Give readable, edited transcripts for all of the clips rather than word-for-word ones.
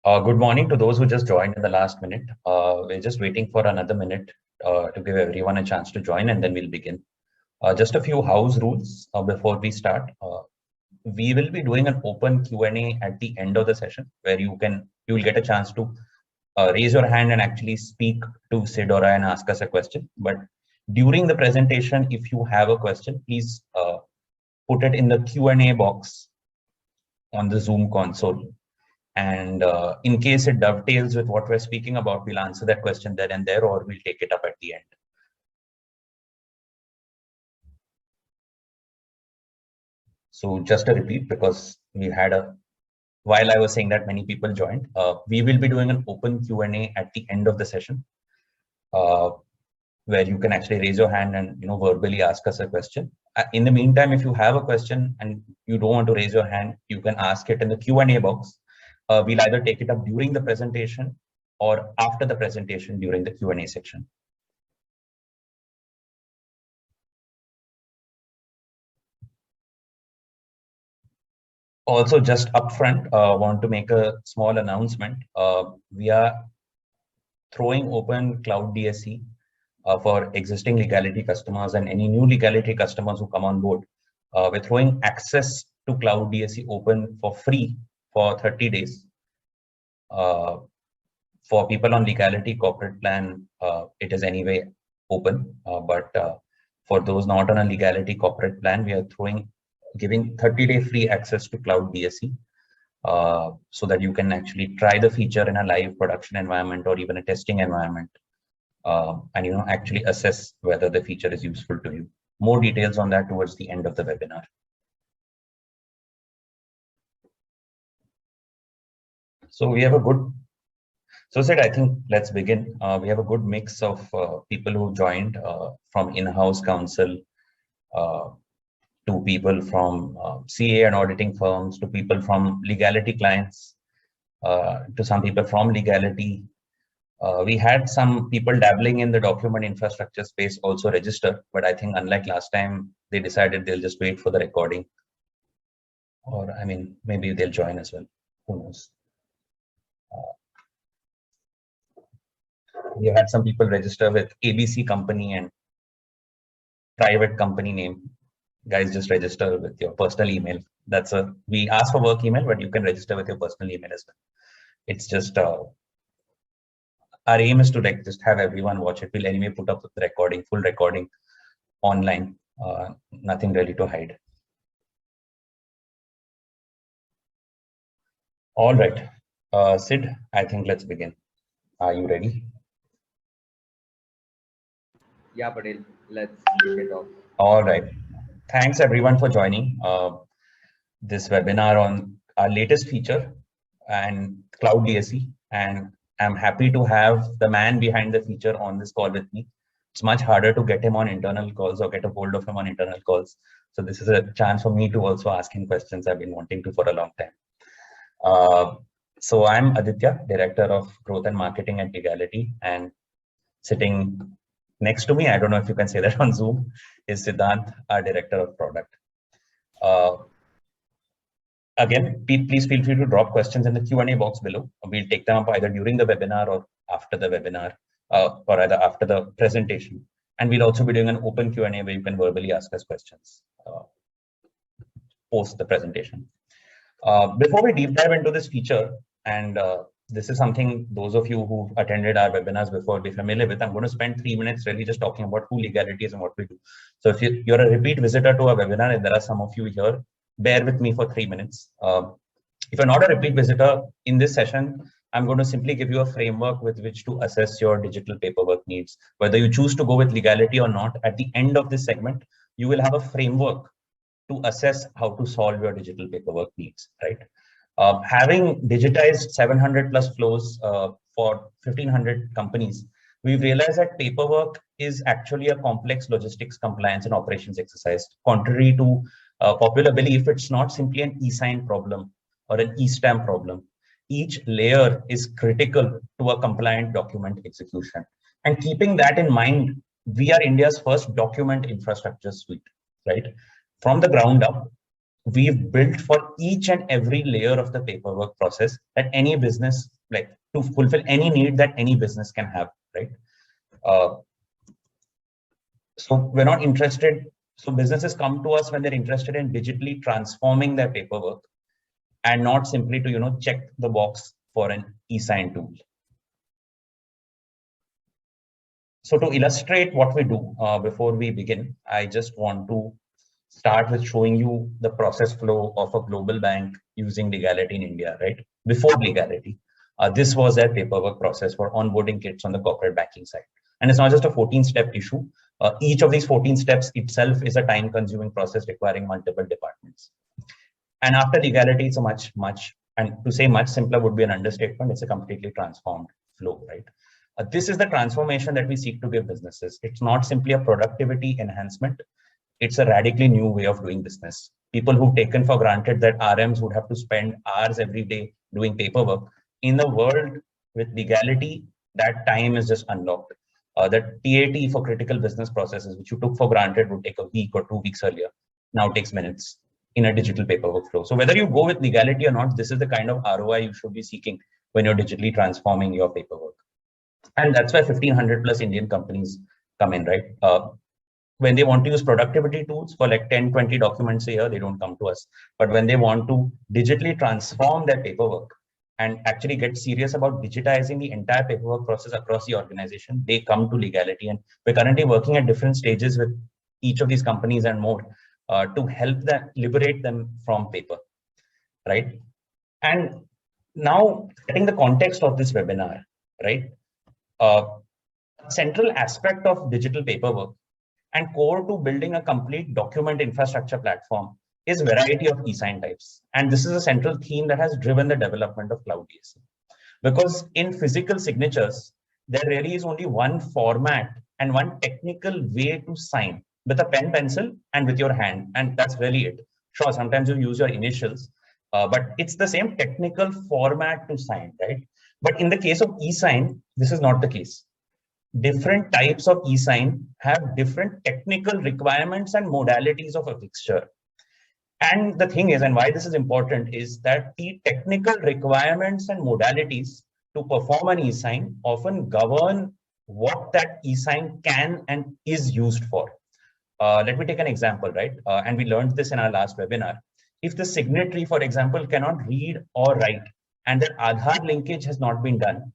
Good morning to those who just joined in the last minute. We're just waiting for another minute to give everyone a chance to join, and then we'll begin. Just a few house rules before we start. We will be doing an open Q&A at the end of the session, where you will get a chance to raise your hand and actually speak to Sid or I and ask us a question. But during the presentation, if you have a question, please put it in the Q&A box on the Zoom console. And in case it dovetails with what we're speaking about, we'll answer that question there and there, or we'll take it up at the end. So just a repeat, because we had while I was saying that many people joined, we will be doing an open Q&A at the end of the session, where you can actually raise your hand and verbally ask us a question. In the meantime, if you have a question and you don't want to raise your hand, you can ask it in the Q&A box. We'll either take it up during the presentation or after the presentation during the Q&A section. Also, just upfront, want to make a small announcement. We are throwing open Cloud DSC for existing Leegality customers and any new Leegality customers who come on board. We're throwing access to Cloud DSC open for free for 30 days. For people on Leegality corporate plan, it is anyway open. But for those not on a Leegality corporate plan, we are giving 30-day free access to Cloud DSC, so that you can actually try the feature in a live production environment or even a testing environment, and actually assess whether the feature is useful to you. More details on that towards the end of the webinar. So we have a good, Sid, I think let's begin. We have a good mix of people who joined from in-house counsel, to people from CA and auditing firms, to people from Leegality clients, to some people from Leegality. We had some people dabbling in the document infrastructure space also register, but I think unlike last time, they decided they'll just wait for the recording. Or, I mean, maybe they'll join as well. Who knows? You had some people register with ABC company and private company name. Guys, just register with your personal email. We ask for work email, but you can register with your personal email as well. It's just our aim is to just have everyone watch it. We'll anyway put up the recording, full recording online. Nothing really to hide. All right, Sid, I think let's begin. Are you ready? Yeah, Patel, let's kick it off. All right. Thanks everyone for joining this webinar on our latest feature and Cloud DSC. And I'm happy to have the man behind the feature on this call with me. It's much harder to get him on internal calls or get a hold of him on internal calls. So this is a chance for me to also ask him questions I've been wanting to for a long time. So I'm Aditya, Director of Growth and Marketing at Leegality, and sitting next to me, I don't know if you can say that on Zoom, is Sidhanth, our Director of Product. Again, please feel free to drop questions in the Q&A box below. We'll take them up either during the webinar or after the webinar, or either after the presentation. And we'll also be doing an open Q&A where you can verbally ask us questions post the presentation. Before we deep dive into this feature, and this is something those of you who've attended our webinars before be familiar with, I'm going to spend 3 minutes really just talking about who Leegality is and what we do. So if you're a repeat visitor to our webinar, and there are some of you here, bear with me for 3 minutes. If you're not a repeat visitor in this session, I'm going to simply give you a framework with which to assess your digital paperwork needs. Whether you choose to go with Leegality or not, at the end of this segment, you will have a framework to assess how to solve your digital paperwork needs, right? Having digitized 700 plus flows for 1,500 companies, we've realized that paperwork is actually a complex logistics, compliance, and operations exercise. Contrary to popular belief, it's not simply an eSign problem or an eStamp problem. Each layer is critical to a compliant document execution. And keeping that in mind, we are India's first document infrastructure suite, right? From the ground up, we've built for each and every layer of the paperwork process that any business, like to fulfill any need that any business can have, right? So we're not interested. So businesses come to us when they're interested in digitally transforming their paperwork and not simply to, check the box for an eSign tool. So to illustrate what we do before we begin, I just want to start with showing you the process flow of a global bank using Leegality in India, right? Before Leegality, this was their paperwork process for onboarding kits on the corporate banking side. And it's not just a 14-step issue. Each of these 14 steps itself is a time-consuming process requiring multiple departments. And after Leegality, it's a much, and to say much simpler would be an understatement. It's a completely transformed flow, right? This is the transformation that we seek to give businesses. It's not simply a productivity enhancement. It's a radically new way of doing business. People who've taken for granted that RMs would have to spend hours every day doing paperwork. In the world with Leegality, that time is just unlocked. The TAT for critical business processes, which you took for granted would take a week or 2 weeks earlier, now takes minutes in a digital paperwork flow. So whether you go with Leegality or not, this is the kind of ROI you should be seeking when you're digitally transforming your paperwork. And that's why 1,500 plus Indian companies come in, right? When they want to use productivity tools for like 10, 20 documents a year, they don't come to us. But when they want to digitally transform their paperwork and actually get serious about digitizing the entire paperwork process across the organization, they come to Leegality. And we're currently working at different stages with each of these companies and more to help them liberate them from paper, right? And now setting the context of this webinar, right? Central aspect of digital paperwork and core to building a complete document infrastructure platform is variety of eSign types. And this is a central theme that has driven the development of Cloud DSC. Because in physical signatures, there really is only one format and one technical way to sign with a pen, pencil, and with your hand. And that's really it. Sure, sometimes you use your initials, but it's the same technical format to sign, right? But in the case of eSign, this is not the case. Different types of eSign have different technical requirements and modalities of a fixture. And the thing is, and why this is important, is that the technical requirements and modalities to perform an eSign often govern what that eSign can and is used for. Let me take an example, right? And we learned this in our last webinar. If the signatory, for example, cannot read or write, and that Aadhaar linkage has not been done,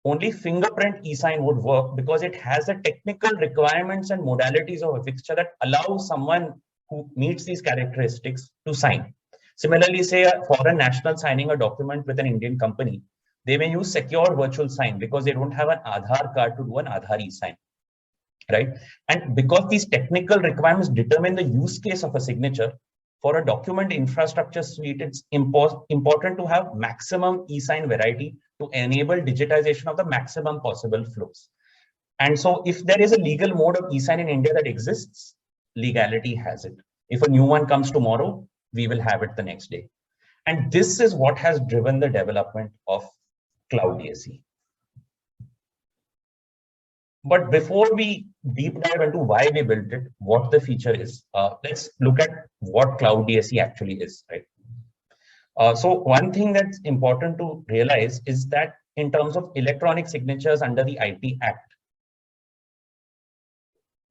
only fingerprint eSign would work because it has the technical requirements and modalities of a fixture that allows someone who meets these characteristics to sign. Similarly, say a foreign national signing a document with an Indian company, they may use secure virtual sign because they don't have an Aadhaar card to do an Aadhaar eSign, right? And because these technical requirements determine the use case of a signature, for a document infrastructure suite, it's important to have maximum eSign variety to enable digitization of the maximum possible flows. And so if there is a legal mode of eSign in India that exists, Leegality has it. If a new one comes tomorrow, we will have it the next day. And this is what has driven the development of Cloud DSC. But before we deep dive into why we built it, what the feature is, let's look at what Cloud DSC actually is, right? So one thing that's important to realize is that in terms of electronic signatures under the IT Act,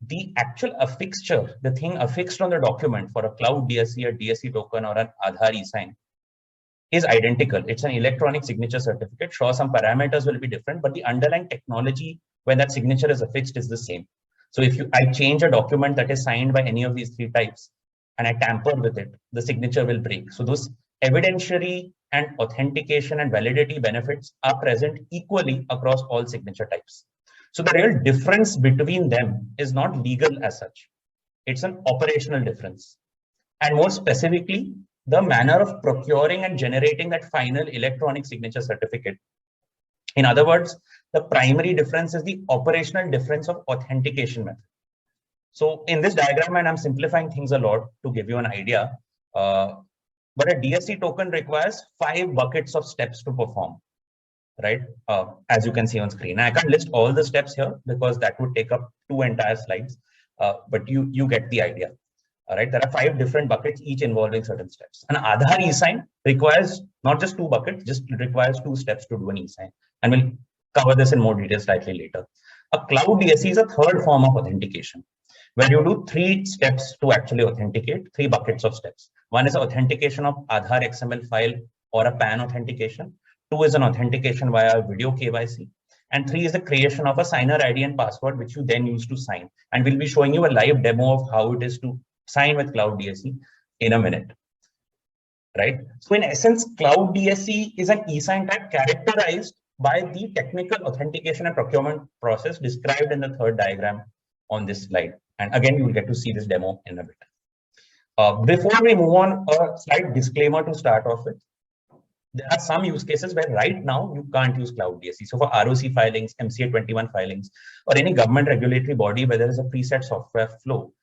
the actual affixture, the thing affixed on the document for a Cloud DSC, a DSC token, or an Aadhaar eSign is identical. It's an electronic signature certificate. Sure, some parameters will be different, but the underlying technology when that signature is affixed is the same. So if I change a document that is signed by any of these three types and I tamper with it, the signature will break. So those evidentiary and authentication and validity benefits are present equally across all signature types. So the real difference between them is not legal as such. It's an operational difference. And more specifically, the manner of procuring and generating that final electronic signature certificate. In other words, the primary difference is the operational difference of authentication method. So in this diagram, and I'm simplifying things a lot to give you an idea, but a DSC token requires 5 buckets of steps to perform, right? As you can see on screen. I can't list all the steps here because that would take up 2 entire slides, but you get the idea, All right, there are 5 different buckets, each involving certain steps. An Aadhaar eSign requires not just 2 buckets, just requires 2 steps to do an eSign. And we'll cover this in more detail slightly later. A cloud DSC is a third form of authentication, where you do 3 steps to actually authenticate, 3 buckets of steps. One is authentication of Aadhaar XML file or a PAN authentication. 2 is an authentication via video KYC. And 3 is the creation of a signer ID and password, which you then use to sign. And we'll be showing you a live demo of how it is to sign with Cloud DSC in a minute, right? So in essence, Cloud DSC is an eSign type characterized by the technical authentication and procurement process described in the third diagram on this slide. And again, you will get to see this demo in a bit. Before we move on, a slight disclaimer to start off with. There are some use cases where right now you can't use Cloud DSC. So for ROC filings, MCA 21 filings, or any government regulatory body where there is a preset software flow,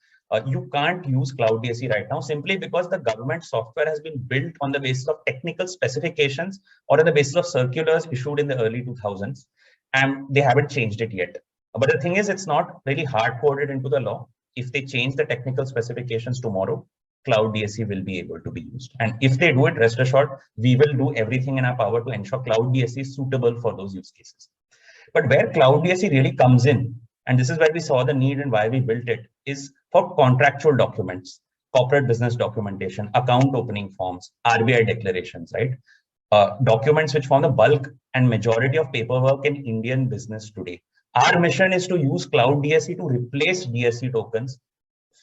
you can't use Cloud DSC right now simply because the government software has been built on the basis of technical specifications or on the basis of circulars issued in the early 2000s, and they haven't changed it yet. But the thing is, it's not really hard coded into the law. If they change the technical specifications tomorrow, Cloud DSC will be able to be used. And if they do it, rest assured, we will do everything in our power to ensure Cloud DSC is suitable for those use cases. But where Cloud DSC really comes in, and this is where we saw the need and why we built it, is for contractual documents, corporate business documentation, account opening forms, RBI declarations, right? Documents which form the bulk and majority of paperwork in Indian business today. Our mission is to use Cloud DSC to replace DSC tokens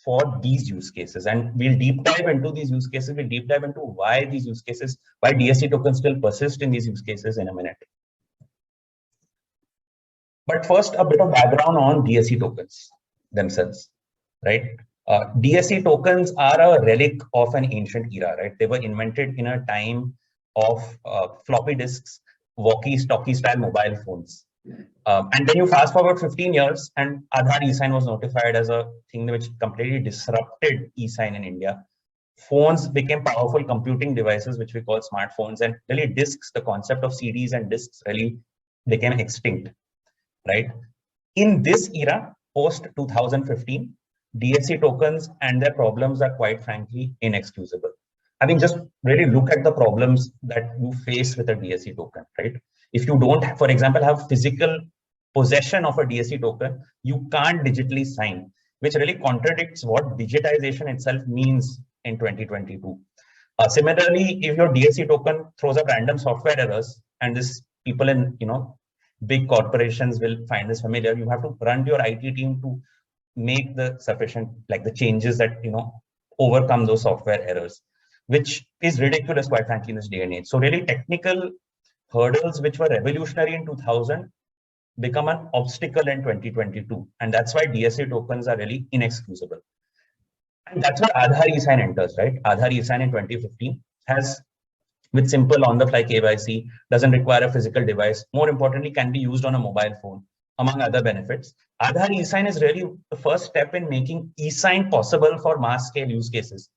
for these use cases. And we'll deep dive into these use cases. We'll deep dive into why these use cases, why DSC tokens still persist in these use cases in a minute. But first, a bit of background on DSC tokens themselves, right? DSC tokens are a relic of an ancient era, right? They were invented in a time of floppy disks, walkie-talkie style mobile phones. And then you fast forward 15 years and Aadhaar eSign was notified as a thing which completely disrupted eSign in India. Phones became powerful computing devices, which we call smartphones, and really disks, the concept of CDs and disks really became extinct, right? In this era, post 2015, DSC tokens and their problems are quite frankly inexcusable. I mean, just really look at the problems that you face with a DSC token, right? If you don't, for example, have physical possession of a DSC token, you can't digitally sign, which really contradicts what digitization itself means in 2022. Similarly, if your DSC token throws up random software errors, and this people in big corporations will find this familiar, you have to run your IT team to make the sufficient, like the changes that overcome those software errors, which is ridiculous, quite frankly, in this day and age. So really technical hurdles which were revolutionary in 2000 become an obstacle in 2022. And that's why DSC tokens are really inexcusable. And that's where Aadhaar eSign enters, right? Aadhaar eSign in 2015 has, with simple on-the-fly KYC, doesn't require a physical device. More importantly, can be used on a mobile phone, among other benefits. Aadhaar eSign is really the first step in making eSign possible for mass-scale use cases,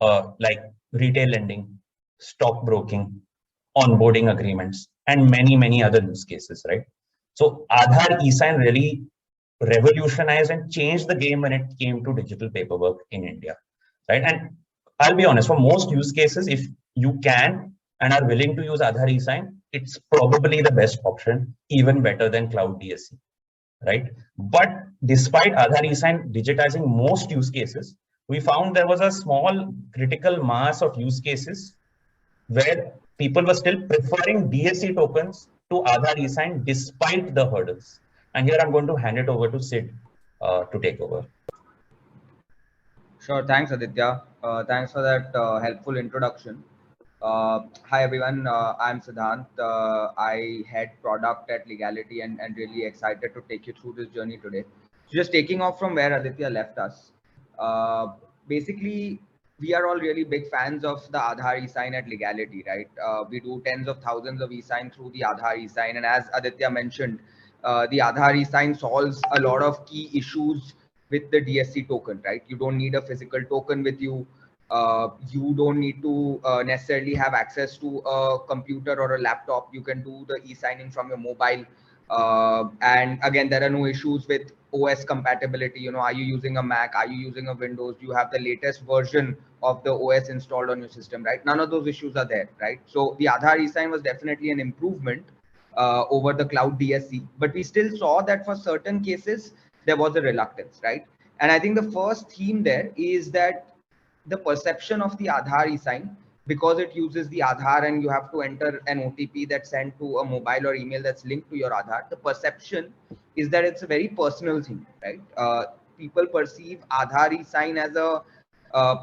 like retail lending, stockbroking, onboarding agreements, and many, many other use cases, right? So Aadhaar eSign really revolutionized and changed the game when it came to digital paperwork in India, right? And I'll be honest, for most use cases, if you can and are willing to use Aadhaar eSign, it's probably the best option, even better than Cloud DSC, right? But despite Aadhaar eSign digitizing most use cases, we found there was a small critical mass of use cases where people were still preferring DSC tokens to Aadhaar eSign despite the hurdles. And here I'm going to hand it over to Sid to take over. Sure, thanks Aditya. Thanks for that helpful introduction. Hi everyone, I'm Sidhanth. I head product at Leegality and really excited to take you through this journey today. So just taking off from where Aditya left us. Basically, we are all really big fans of the Aadhaar eSign at Leegality, right? We do tens of thousands of eSign through the Aadhaar eSign, and as Aditya mentioned, the Aadhaar eSign solves a lot of key issues with the DSC token, right? You don't need a physical token with you. You don't need to necessarily have access to a computer or a laptop. You can do the e-signing from your mobile. And again, there are no issues with OS compatibility. You know, are you using a Mac? Are you using a Windows? Do you have the latest version of the OS installed on your system, right? None of those issues are there, right? So the Aadhaar eSign was definitely an improvement over the cloud DSC, but we still saw that for certain cases, there was a reluctance, right? And I think the first theme there is that the perception of the Aadhaar eSign, because it uses the Aadhaar and you have to enter an OTP that's sent to a mobile or email that's linked to your Aadhaar, the perception is that it's a very personal thing, right? People perceive Aadhaar eSign as a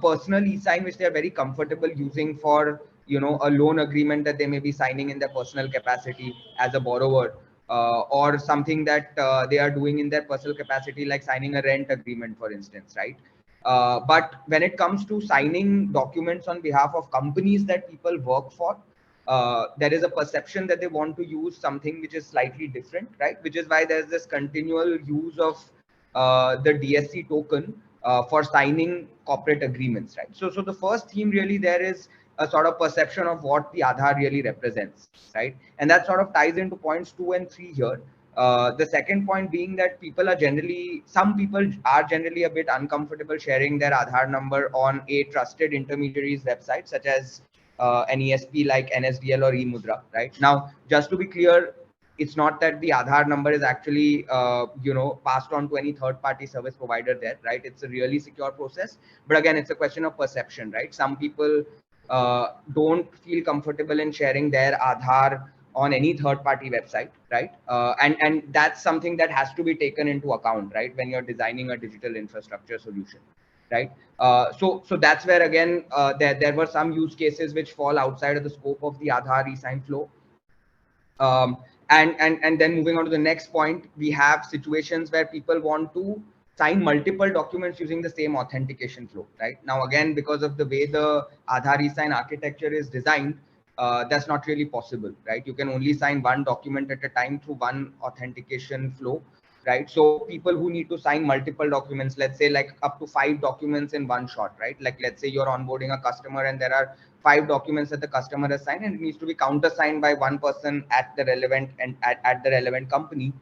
personal eSign, which they're very comfortable using for, you know, a loan agreement that they may be signing in their personal capacity as a borrower, or something that they are doing in their personal capacity, like signing a rent agreement, for instance, right? But when it comes to signing documents on behalf of companies that people work for, there is a perception that they want to use something which is slightly different, right? Which is why there's this continual use of the DSC token for signing corporate agreements, right? So the first theme really there is a sort of perception of what the Aadhaar really represents, right? And that sort of ties into points 2 and 3 here. The second point being that some people are generally a bit uncomfortable sharing their Aadhaar number on a trusted intermediary's website, such as an ESP like NSDL or eMudra, right? Now, just to be clear, it's not that the Aadhaar number is actually, passed on to any third-party service provider there, right? It's a really secure process. But again, it's a question of perception, right? Some people don't feel comfortable in sharing their Aadhaar on any third-party website, right? And that's something that has to be taken into account, right, when you're designing a digital infrastructure solution, right? So that's where again there were some use cases which fall outside of the scope of the Aadhaar eSign flow. And then moving on to the next point, we have situations where people want to sign multiple documents using the same authentication flow, right? Now, again, because of the way the Aadhaar eSign architecture is designed, that's not really possible, right? You can only sign one document at a time through one authentication flow, right? So people who need to sign multiple documents, let's say like up to 5 documents in one shot, right? Like, let's say you're onboarding a customer and there are 5 documents that the customer has signed, and it needs to be countersigned by one person at the relevant and at the relevant company.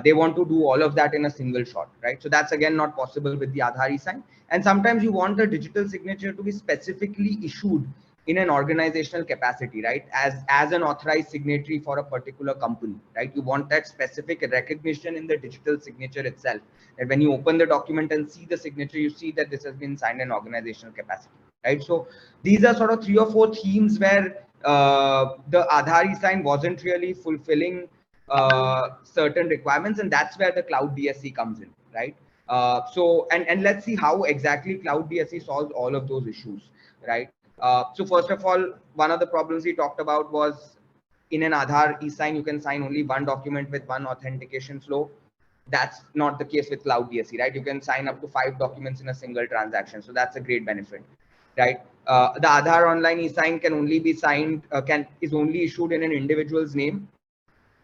They want to do all of that in a single shot, right? So that's again not possible with the Aadhaar eSign. And sometimes you want a digital signature to be specifically issued in an organizational capacity, right? As an authorized signatory for a particular company, right? You want that specific recognition in the digital signature itself. And when you open the document and see the signature, you see that this has been signed in organizational capacity, right? So these are sort of 3 or 4 themes where the Aadhaar eSign wasn't really fulfilling certain requirements, and that's where the cloud DSC comes in, right? So let's see how exactly cloud DSC solves all of those issues, right? So first of all, one of the problems we talked about was in an Aadhaar eSign, you can sign only one document with one authentication flow. That's not the case with cloud DSC, right? You can sign up to 5 documents in a single transaction. So that's a great benefit, right? The Aadhaar online eSign can only be signed, is only issued in an individual's name.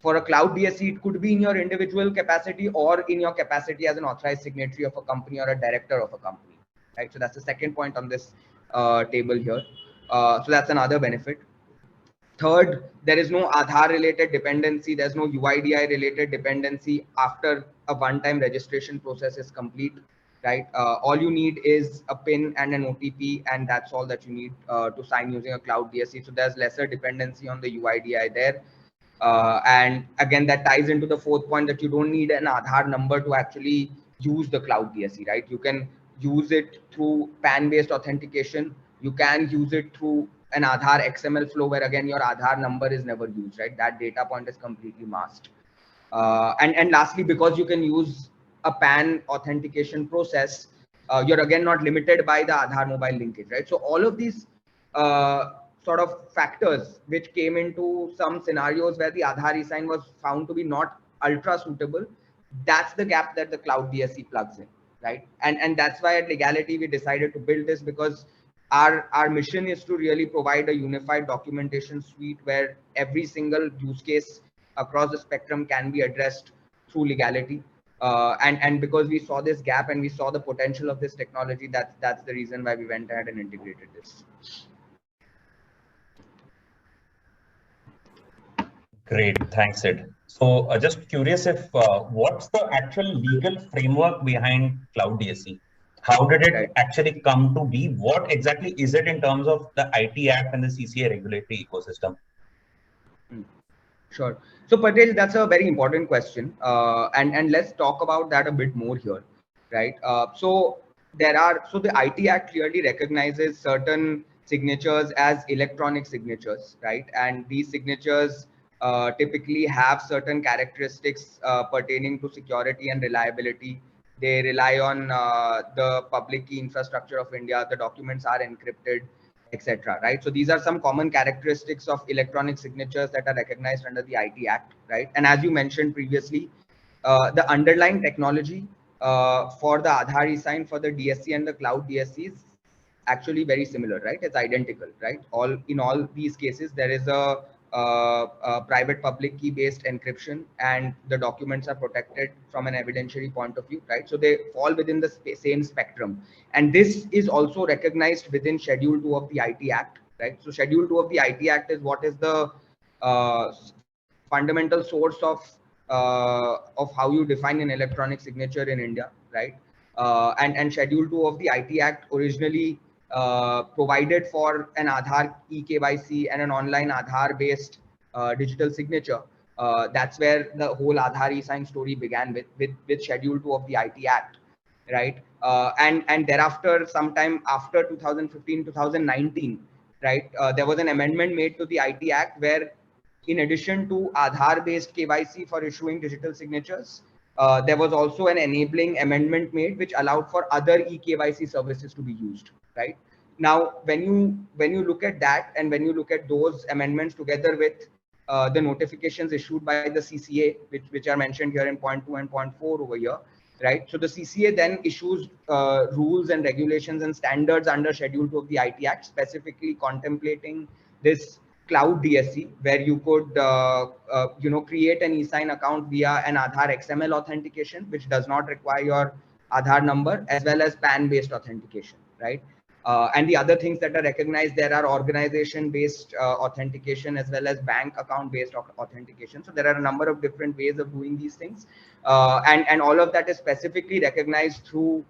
For a cloud DSC, it could be in your individual capacity or in your capacity as an authorized signatory of a company or a director of a company, right? So that's the second point on this table here. So that's another benefit. Third, there is no Aadhaar related dependency. There's no UIDI related dependency after a one-time registration process is complete, right? All you need is a PIN and an OTP, and that's all that you need to sign using a cloud DSC. So there's lesser dependency on the UIDI there. And again, that ties into the fourth point that you don't need an Aadhaar number to actually use the cloud DSC, right? You can use it through PAN-based authentication. You can use it through an Aadhaar XML flow where again your Aadhaar number is never used, right? That data point is completely masked. And lastly, because you can use a PAN authentication process, you're again not limited by the Aadhaar mobile linkage, right? So all of these sort of factors which came into some scenarios where the Aadhaar eSign was found to be not ultra suitable, that's the gap that the cloud DSC plugs in, right? And that's why at Leegality we decided to build this, because our mission is to really provide a unified documentation suite where every single use case across the spectrum can be addressed through Leegality. And because we saw this gap and we saw the potential of this technology, that's the reason why we went ahead and integrated this. Great, thanks, Sid. So just curious if what's the actual legal framework behind Cloud DSC? How did Right. it actually come to be? What exactly is it in terms of the IT Act and the CCA regulatory ecosystem? Sure. So Patel, that's a very important question, and let's talk about that a bit more here, right? So the IT Act clearly recognizes certain signatures as electronic signatures, right? And these signatures typically have certain characteristics pertaining to security and reliability. They rely on the public key infrastructure of India. The documents are encrypted, etc. Right? So these are some common characteristics of electronic signatures that are recognized under the IT Act, right? And as you mentioned previously, the underlying technology for the Aadhaar eSign for the DSC and the Cloud DSC is actually very similar, right? It's identical, right? In all these cases, there is a private public key based encryption, and the documents are protected from an evidentiary point of view, right? So they fall within the same spectrum, and this is also recognized within Schedule 2 of the IT Act, right? So Schedule 2 of the IT Act is what is the fundamental source of how you define an electronic signature in India, right? And Schedule 2 of the IT Act originally provided for an Aadhaar eKYC and an online Aadhaar based digital signature. That's where the whole Aadhaar eSign story began with Schedule 2 of the IT Act, right? And thereafter, sometime after 2015, 2019, right, there was an amendment made to the IT Act where, in addition to Aadhaar based KYC for issuing digital signatures, there was also an enabling amendment made which allowed for other eKYC services to be used, right? Now, when you look at that, and when you look at those amendments together with the notifications issued by the CCA, which are mentioned here in point 2 and point 4 over here, right? So the CCA then issues rules and regulations and standards under Schedule 2 of the IT Act, specifically contemplating this Cloud DSC, where you could create an eSign account via an Aadhaar XML authentication, which does not require your Aadhaar number, as well as PAN-based authentication, right? And the other things that are recognized, there are organization-based authentication as well as bank account-based authentication. So there are a number of different ways of doing these things, and all of that is specifically recognized through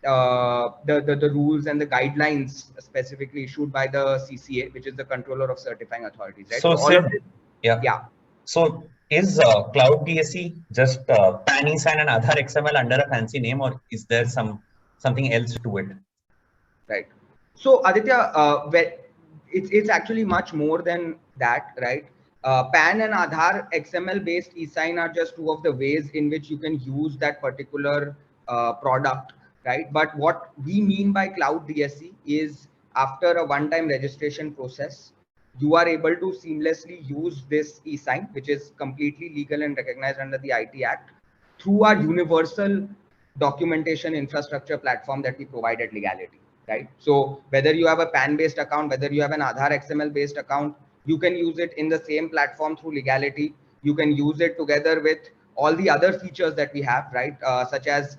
the rules and the guidelines specifically issued by the CCA, which is the controller of certifying authorities, right? So, So all of Sid, this, yeah. yeah. So is Cloud DSC just PAN eSign and Aadhaar XML under a fancy name, or is there something else to it? Right. So Aditya, it's actually much more than that, right? PAN and Aadhaar XML based eSign are just two of the ways in which you can use that particular product, right? But what we mean by Cloud DSC is, after a one-time registration process, you are able to seamlessly use this eSign, which is completely legal and recognized under the IT Act, through our universal documentation infrastructure platform that we provide at Leegality. Right? So whether you have a PAN-based account, whether you have an Aadhaar XML-based account, you can use it in the same platform through Leegality. You can use it together with all the other features that we have, right? Such as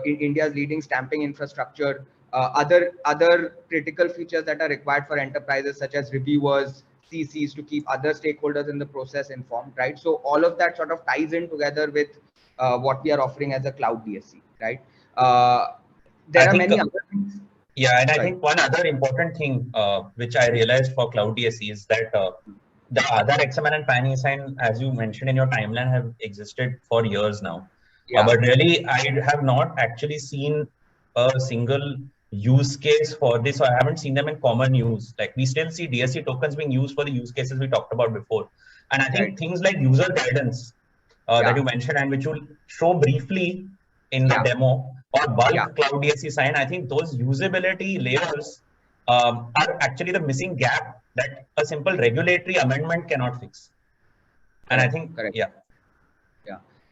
India's leading stamping infrastructure, other critical features that are required for enterprises, such as reviewers, CCs, to keep other stakeholders in the process informed, right? So all of that sort of ties in together with what we are offering as a Cloud DSC, right? There are many other things. Yeah, and I think one other important thing which I realized for Cloud DSC is that the Aadhaar XML and PAN eSign, as you mentioned in your timeline, have existed for years now. Yeah. But really, I have not actually seen a single use case for this, or I haven't seen them in common use. Like, we still see DSC tokens being used for the use cases we talked about before. And I think things like user guidance that you mentioned, and which will show briefly in the demo, or bulk Cloud DSC sign, I think those usability layers are actually the missing gap that a simple regulatory amendment cannot fix. And I think, yeah.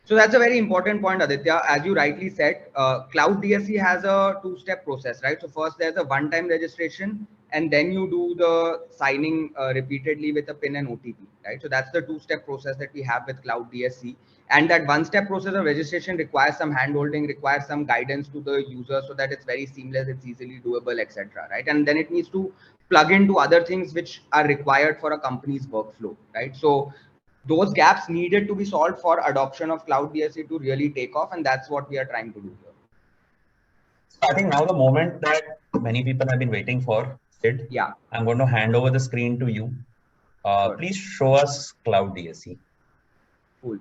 So that's a very important point, Aditya. As you rightly said, Cloud DSC has a two-step process, right? So first, there's a one-time registration, and then you do the signing repeatedly with a PIN and OTP, right? So that's the two-step process that we have with Cloud DSC. And that one-step process of registration requires some handholding, requires some guidance to the user so that it's very seamless, it's easily doable, etc. Right? And then it needs to plug into other things which are required for a company's workflow, right? So those gaps needed to be solved for adoption of Cloud DSC to really take off, and that's what we are trying to do here. I think now the moment that many people have been waiting for, Sid, yeah, I'm going to hand over the screen to you. Sure. Please show us Cloud DSC. Cool.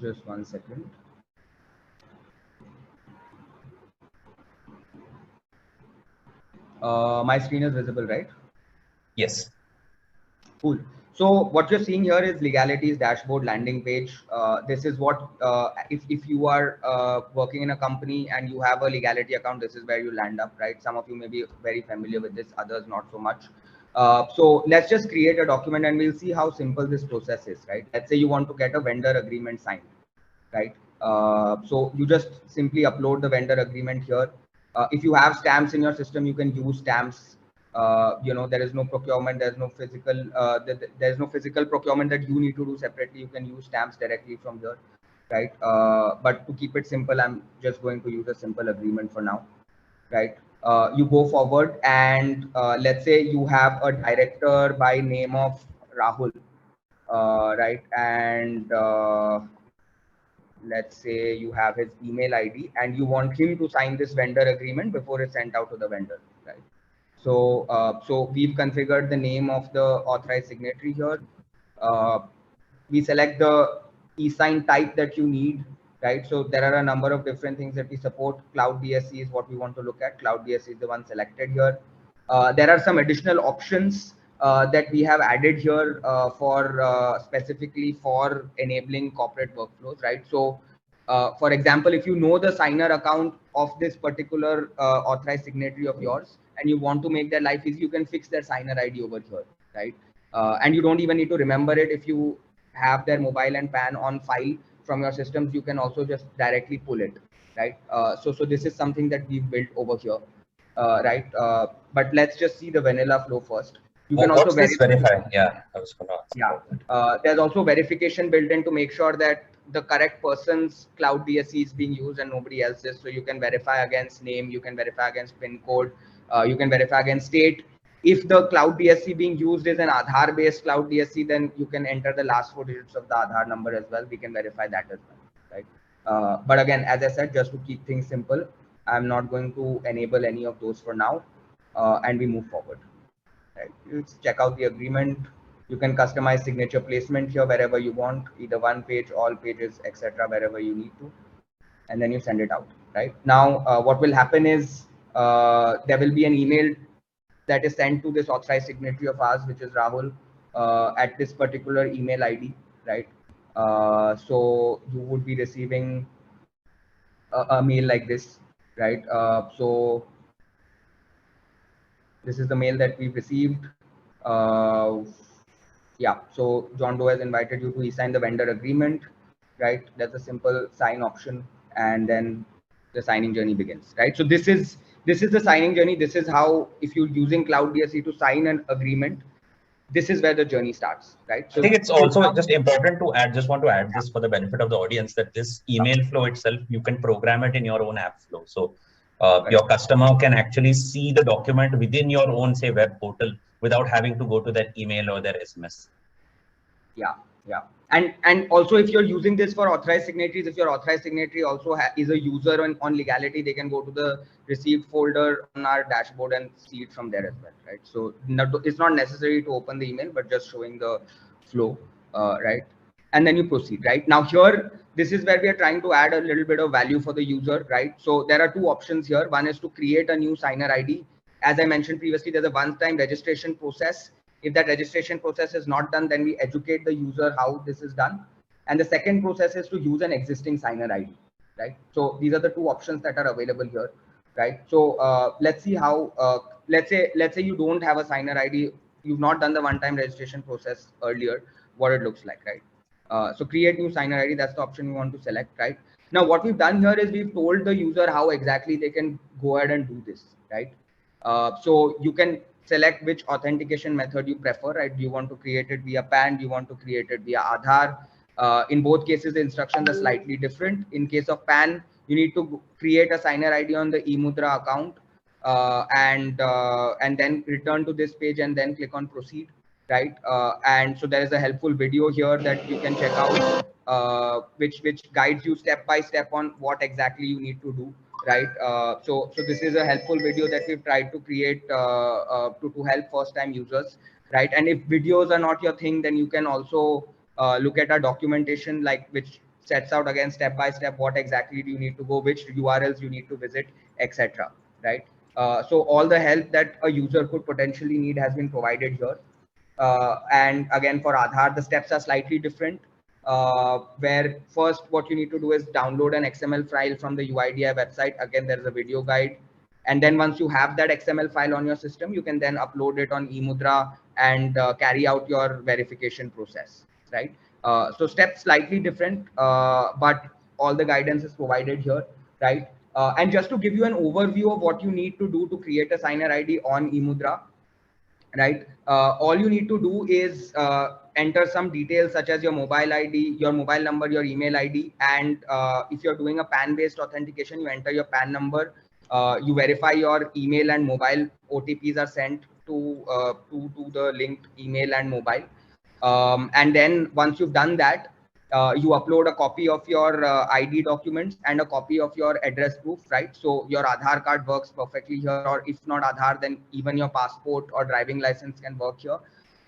Just 1 second. My screen is visible, right? Yes. Cool. So what you're seeing here is Legality's dashboard landing page. This is what, if you are working in a company and you have a Legality account, this is where you land up, right? Some of you may be very familiar with this, others not so much. So let's just create a document and we'll see how simple this process is, right? Let's say you want to get a vendor agreement signed, right? So you just simply upload the vendor agreement here. If you have stamps in your system, you can use stamps. There is no procurement, there's no physical procurement that you need to do separately. You can use stamps directly from here, right? But to keep it simple, I'm just going to use a simple agreement for now, right? You go forward and let's say you have a director by name of Rahul, right? And let's say you have his email ID and you want him to sign this vendor agreement before it's sent out to the vendor, right? So, so we've configured the name of the authorized signatory here. We select the eSign type that you need, right? So there are a number of different things that we support. Cloud DSC is what we want to look at. Cloud DSC is the one selected here. There are some additional options that we have added here for specifically for enabling corporate workflows, right? So for example, if you know the signer account of this particular authorized signatory of yours, and you want to make their life easy, you can fix their signer ID over here, right? And you don't even need to remember it. If you have their mobile and PAN on file from your systems, you can also just directly pull it, right? So this is something that we've built over here, right? But let's just see the vanilla flow first. You can also verify. Yeah, I was going to ask. Yeah, there's also verification built in to make sure that the correct person's Cloud DSC is being used and nobody else's. So you can verify against name, you can verify against PIN code, you can verify against state. If the Cloud DSC being used is an Aadhaar based Cloud DSC, then you can enter the last 4 digits of the Aadhaar number as well. We can verify that as well, right? But again, as I said, just to keep things simple, I'm not going to enable any of those for now, and we move forward. Right? Let's check out the agreement. You can customize signature placement here wherever you want, either one page, all pages, etc., wherever you need to, and then you send it out. Right now, what will happen is there will be an email that is sent to this authorized signatory of ours, which is Rahul, at this particular email ID, right? So you would be receiving a mail like this, right? So this is the mail that we've received. Yeah, so John Doe has invited you to e-sign the vendor agreement, right? That's a simple sign option, and then the signing journey begins, right? So this is the signing journey. This is how, if you're using Cloud DSC to sign an agreement, this is where the journey starts, right? So I think it's also just important to add, just want to add this for the benefit of the audience, that this email flow itself, you can program it in your own app flow. So your customer can actually see the document within your own, say, web portal without having to go to their email or their SMS. Yeah. And also, if you're using this for authorized signatories, if your authorized signatory also is a user on Legality, they can go to the received folder on our dashboard and see it from there as well, right? So it's not necessary to open the email, but just showing the flow, right? And then you proceed, right? Now here, this is where we are trying to add a little bit of value for the user, right? So there are two options here. One is to create a new signer ID. As I mentioned previously, there's a one-time registration process. If that registration process is not done, then we educate the user how this is done. And the second process is to use an existing signer ID, right? So these are the two options that are available here, right? So let's see how, let's say you don't have a signer ID, you've not done the one-time registration process earlier, what it looks like, right? So create new signer ID, that's the option you want to select, right? Now, what we've done here is we've told the user how exactly they can go ahead and do this, right? So you can select which authentication method you prefer, right? Do you want to create it via PAN? Do you want to create it via Aadhaar? In both cases, the instructions are slightly different. In case of PAN, you need to create a signer ID on the eMudra account and then return to this page and then click on proceed, right? And so there is a helpful video here that you can check out, which guides you step by step on what exactly you need to do, right? So this is a helpful video that we've tried to create to help first time users, right? And if videos are not your thing, then you can also look at our documentation, like which sets out again step by step what exactly do you need to go, which URLs you need to visit, etc., right? So all the help that a user could potentially need has been provided here. And again, for Aadhaar, the steps are slightly different, where first what you need to do is download an XML file from the UIDAI website. Again, there is a video guide. And then once you have that XML file on your system, you can then upload it on eMudra and carry out your verification process, right? So steps slightly different, but all the guidance is provided here, right? And just to give you an overview of what you need to do to create a signer ID on eMudra, right? All you need to do is enter some details such as your mobile ID, your mobile number, your email ID, and if you're doing a PAN based authentication, you enter your PAN number, you verify your email and mobile. OTPs are sent to the linked email and mobile, and then once you've done that, you upload a copy of your ID documents and a copy of your address proof, right? So your Aadhaar card works perfectly here, or if not Aadhaar, then even your passport or driving license can work here.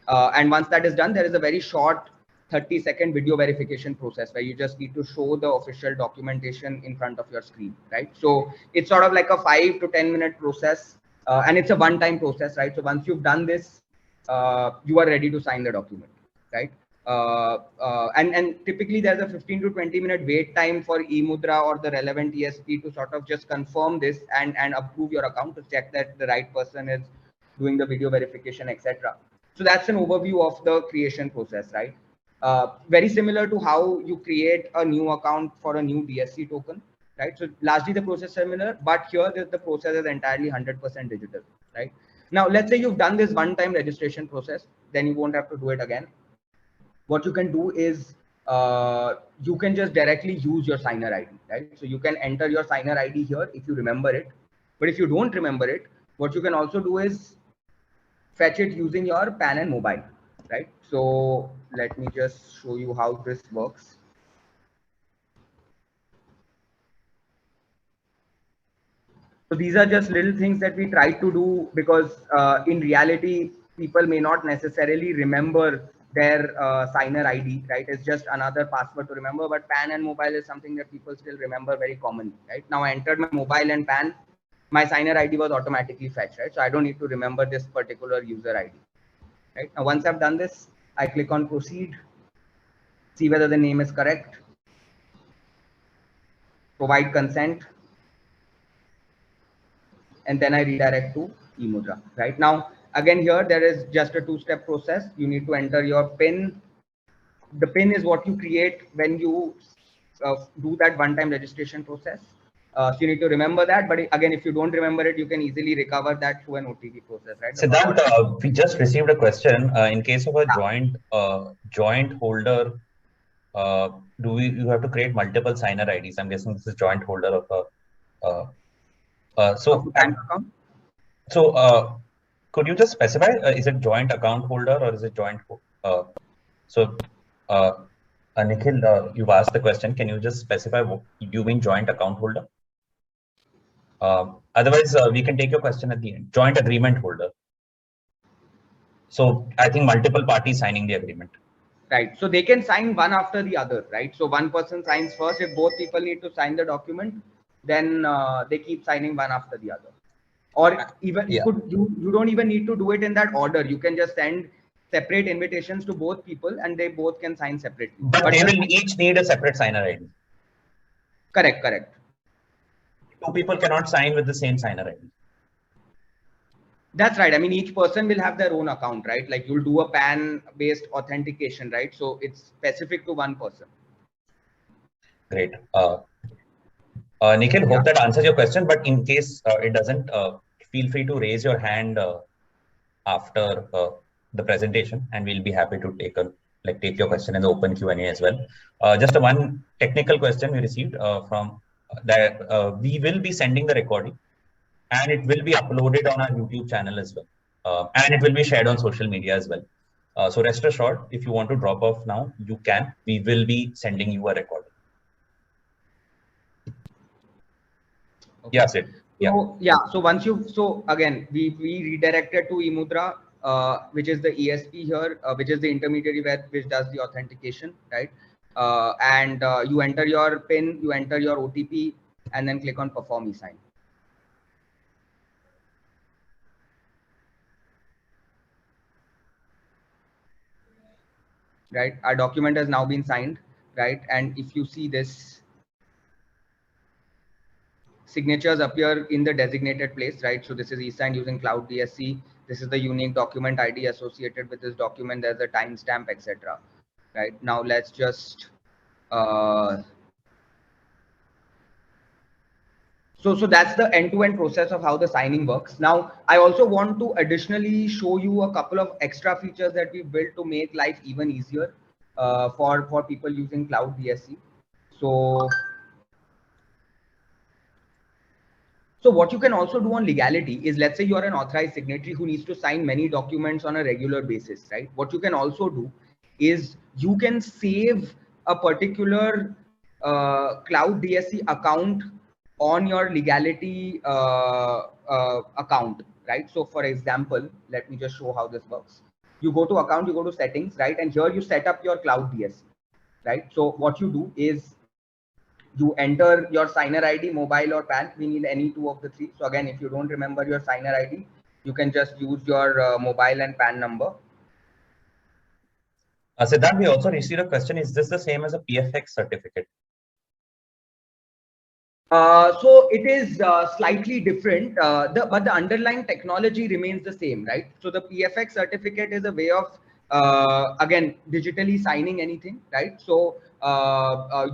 And once that is done, there is a very short 30-second video verification process where you just need to show the official documentation in front of your screen, right? So it's sort of like a 5 to 10 minute process, and it's a one-time process, right? So once you've done this, you are ready to sign the document, right? And typically there's a 15 to 20 minute wait time for eMudra or the relevant ESP to sort of just confirm this and approve your account, to check that the right person is doing the video verification, etc. So that's an overview of the creation process, right? Very similar to how you create a new account for a new DSC token, right? So largely the process is similar, but here the process is entirely 100% digital, right? Now, let's say you've done this one-time registration process, then you won't have to do it again. What you can do is you can just directly use your signer ID, right? So you can enter your signer ID here if you remember it. But if you don't remember it, what you can also do is fetch it using your PAN and mobile, right? So let me just show you how this works. So these are just little things that we try to do because in reality, people may not necessarily remember their signer ID, right? It's just another password to remember, but PAN and mobile is something that people still remember very commonly, right? Now I entered my mobile and PAN, my signer ID was automatically fetched, right? So I don't need to remember this particular user ID, right? Now, once I've done this, I click on proceed, see whether the name is correct, provide consent, and then I redirect to eMudra, right? Now, again, here, there is just a two-step process. You need to enter your PIN. The PIN is what you create when you do that one-time registration process. So you need to remember that. But again, if you don't remember it, you can easily recover that through an OTP process, right? Sidhanth, we just received a question. In case of a joint holder, you have to create multiple signer IDs? I'm guessing this is joint holder of a bank account. So could you just specify, is it joint account holder or is it joint? Nikhil, you've asked the question. Can you just specify what you mean joint account holder? Otherwise, we can take your question at the end. Joint agreement holder. So I think multiple parties signing the agreement. Right. So they can sign one after the other, right? So one person signs first. If both people need to sign the document, then they keep signing one after the other. Or even you don't even need to do it in that order. You can just send separate invitations to both people and they both can sign separately. But they will each need a separate signer ID. Correct. Two people cannot sign with the same signer ID. That's right. I mean, each person will have their own account, right? Like you'll do a PAN based authentication, right? So it's specific to one person. Great. Nikhil, hope that answers your question, but in case it doesn't, feel free to raise your hand after the presentation, and we'll be happy to take your question in the open Q&A as well. Just one technical question we received from that we will be sending the recording, and it will be uploaded on our YouTube channel as well, and it will be shared on social media as well. So rest assured, if you want to drop off now, you can. We will be sending you a recording. Okay. Yeah, Sid. Yeah. So, so once again, we redirected to eMudra, which is the ESP here, which is the intermediary which does the authentication, right? And you enter your PIN, you enter your OTP, and then click on perform eSign. Right, our document has now been signed, right? And if you see this, signatures appear in the designated place, right? So this is eSign using Cloud DSC. This is the unique document ID associated with this document. There's a timestamp, etc. Right, now let's just so that's the end-to-end process of how the signing works. Now, I also want to additionally show you a couple of extra features that we built to make life even easier for people using Cloud DSC. So what you can also do on Leegality is, let's say you're an authorized signatory who needs to sign many documents on a regular basis, right? What you can also do is you can save a particular Cloud DSC account on your Leegality account, right? So for example, let me just show how this works. You go to account, you go to settings, right? And here you set up your Cloud DSC, right? So what you do is you enter your signer ID, mobile or PAN. We need any two of the three. So again, if you don't remember your signer ID, you can just use your mobile and PAN number. Sidhanth, we also received a question. Is this the same as a PFX certificate? So it is slightly different, but the underlying technology remains the same, right? So the PFX certificate is a way of, again, digitally signing anything, right? So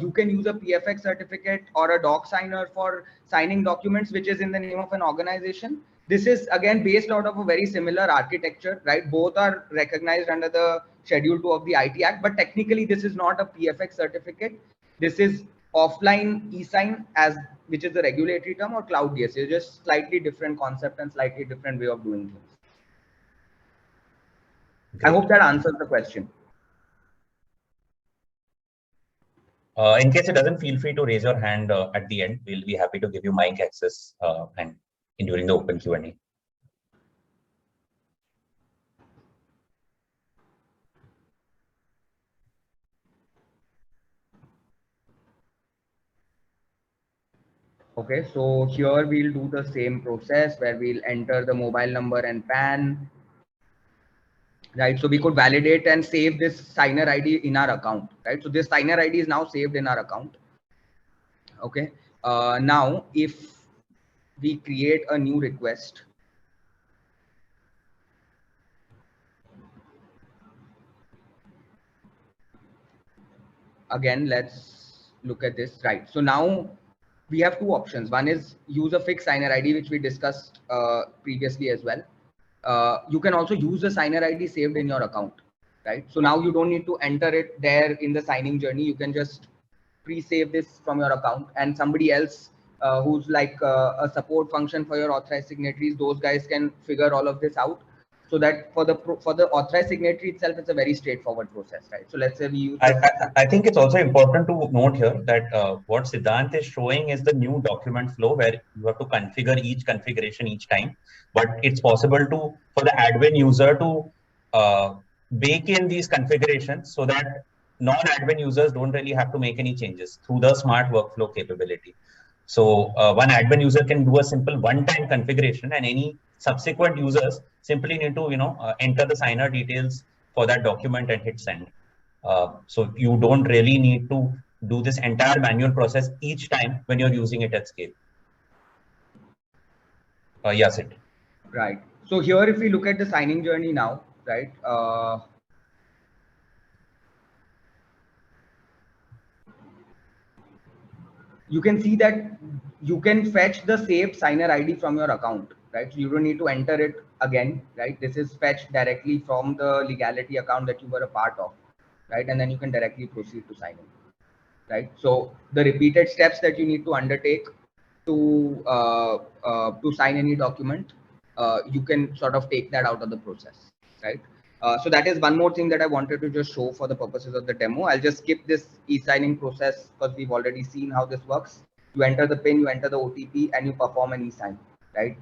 you can use a PFX certificate or a doc signer for signing documents, which is in the name of an organization. This is again based out of a very similar architecture, right? Both are recognized under the Schedule 2 of the IT Act, but technically this is not a PFX certificate. This is offline eSign, which is the regulatory term, or Cloud DSC. It's just slightly different concept and slightly different way of doing things. Great. I hope that answers the question. In case it doesn't, feel free to raise your hand at the end. We'll be happy to give you mic access and during the open Q&A. Okay, so here we'll do the same process where we'll enter the mobile number and PAN. Right, so we could validate and save this signer ID in our account, right? So this signer ID is now saved in our account. Okay, now if we create a new request, again, let's look at this, right? So now we have two options. One is use a fixed signer ID, which we discussed previously as well. You can also use the signer ID saved in your account, right? So now you don't need to enter it there in the signing journey. You can just pre-save this from your account, and somebody else who's like a support function for your authorized signatories, those guys can figure all of this out. So that for the authorized signatory itself, it's a very straightforward process, right? So let's say we use. I think it's also important to note here that what Sidhanth is showing is the new document flow where you have to configure each configuration each time. But it's possible for the admin user to bake in these configurations so that non-admin users don't really have to make any changes through the smart workflow capability. So one admin user can do a simple one-time configuration, and any subsequent users simply need to enter the signer details for that document and hit send. So you don't really need to do this entire manual process each time when you're using it at scale. Yes, it. Right. So here, if we look at the signing journey now, right? you can see that you can fetch the saved signer ID from your account, right? So you don't need to enter it again, right? This is fetched directly from the Leegality account that you were a part of, right? And then you can directly proceed to sign in, right? So the repeated steps that you need to undertake to sign any document, you can sort of take that out of the process, right? So that is one more thing that I wanted to just show for the purposes of the demo. I'll just skip this e-signing process because we've already seen how this works. You enter the PIN, you enter the OTP, and you perform an e-sign, right?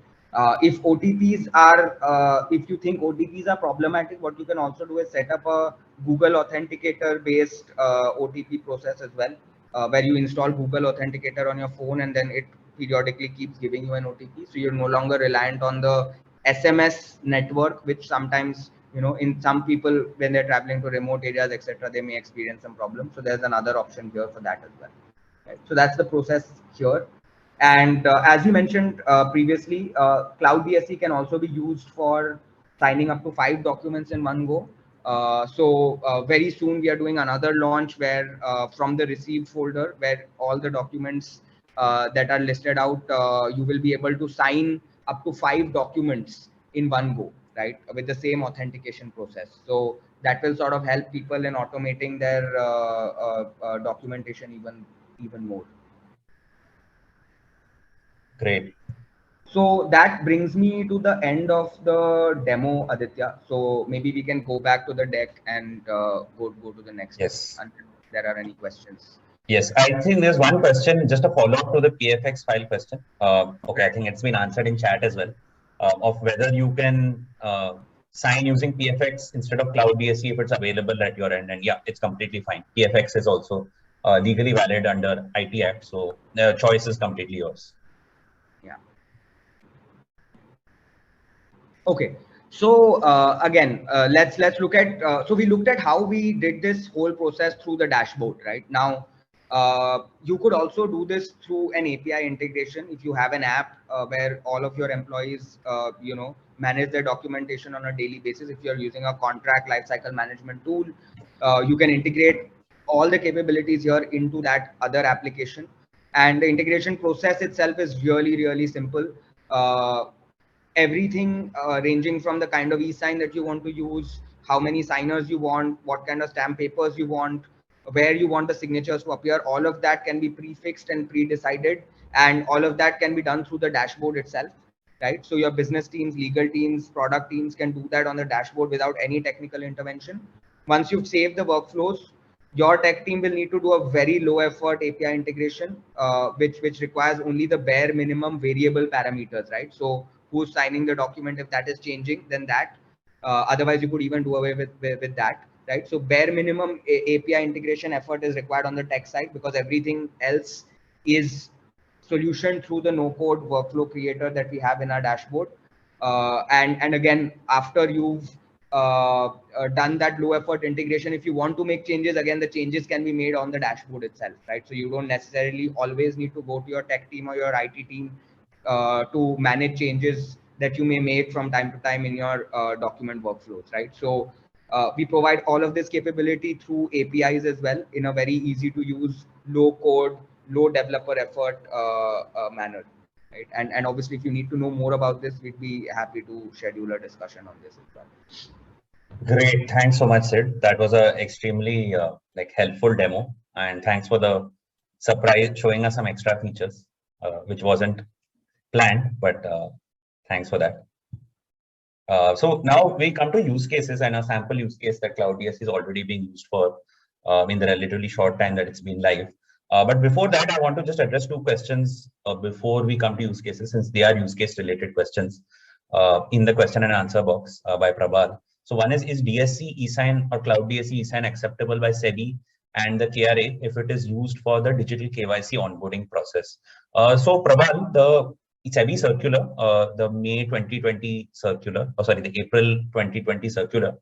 If OTPs are, if you think OTPs are problematic, what you can also do is set up a Google Authenticator based OTP process as well, where you install Google Authenticator on your phone and then it periodically keeps giving you an OTP. So you're no longer reliant on the SMS network, which sometimes, you know, in some people when they're traveling to remote areas, etc., they may experience some problems. So there's another option here for that as well. Right? So that's the process here. And as you mentioned previously, Cloud DSC can also be used for signing up to 5 documents in one go. So very soon we are doing another launch where from the received folder, where all the documents that are listed out, you will be able to sign up to 5 documents in one go, right, with the same authentication process. So that will sort of help people in automating their documentation even more. Great. So that brings me to the end of the demo, Aditya. So maybe we can go back to the deck and go to the next Yes. step until there are any questions. Yes, I think there's one question, just a follow-up to the PFX file question. Okay, I think it's been answered in chat as well, of whether you can sign using PFX instead of Cloud DSC if it's available at your end. And yeah, it's completely fine. PFX is also legally valid under IT Act, so the choice is completely yours. Yeah. Okay. So again, let's look at. So we looked at how we did this whole process through the dashboard, right? Now, you could also do this through an API integration if you have an app where all of your employees, you know, manage their documentation on a daily basis. If you're using a contract lifecycle management tool, you can integrate all the capabilities here into that other application. And the integration process itself is really simple. Everything ranging from the kind of e-sign that you want to use, how many signers you want, what kind of stamp papers you want, where you want the signatures to appear, all of that can be prefixed and pre-decided, and all of that can be done through the dashboard itself, right? So your business teams, legal teams, product teams can do that on the dashboard without any technical intervention. Once you've saved the workflows, your tech team will need to do a very low effort API integration, which requires only the bare minimum variable parameters, right? So who's signing the document, if that is changing, then that, otherwise you could even do away with that, right? So bare minimum API integration effort is required on the tech side, because everything else is solution through the no code workflow creator that we have in our dashboard. And again, after you've done that low effort integration, if you want to make changes, again, the changes can be made on the dashboard itself, right? So you don't necessarily always need to go to your tech team or your IT team to manage changes that you may make from time to time in your document workflows, right? So we provide all of this capability through APIs as well in a very easy to use, low code, low developer effort manner, right? And obviously, if you need to know more about this, we'd be happy to schedule a discussion on this as well. Great, thanks so much, Sid. That was a extremely like helpful demo, and thanks for the surprise showing us some extra features, which wasn't planned, but thanks for that. So now we come to use cases, and a sample use case that Cloud DSC is already being used for in the relatively short time that it's been live. But before that, I want to just address 2 questions before we come to use cases, since they are use case related questions in the question and answer box by Prabal. So one is DSC eSign or Cloud DSC eSign acceptable by SEBI and the KRA if it is used for the digital KYC onboarding process? So Prabal, the SEBI circular, the May 2020 circular, or sorry, the April 2020 circular,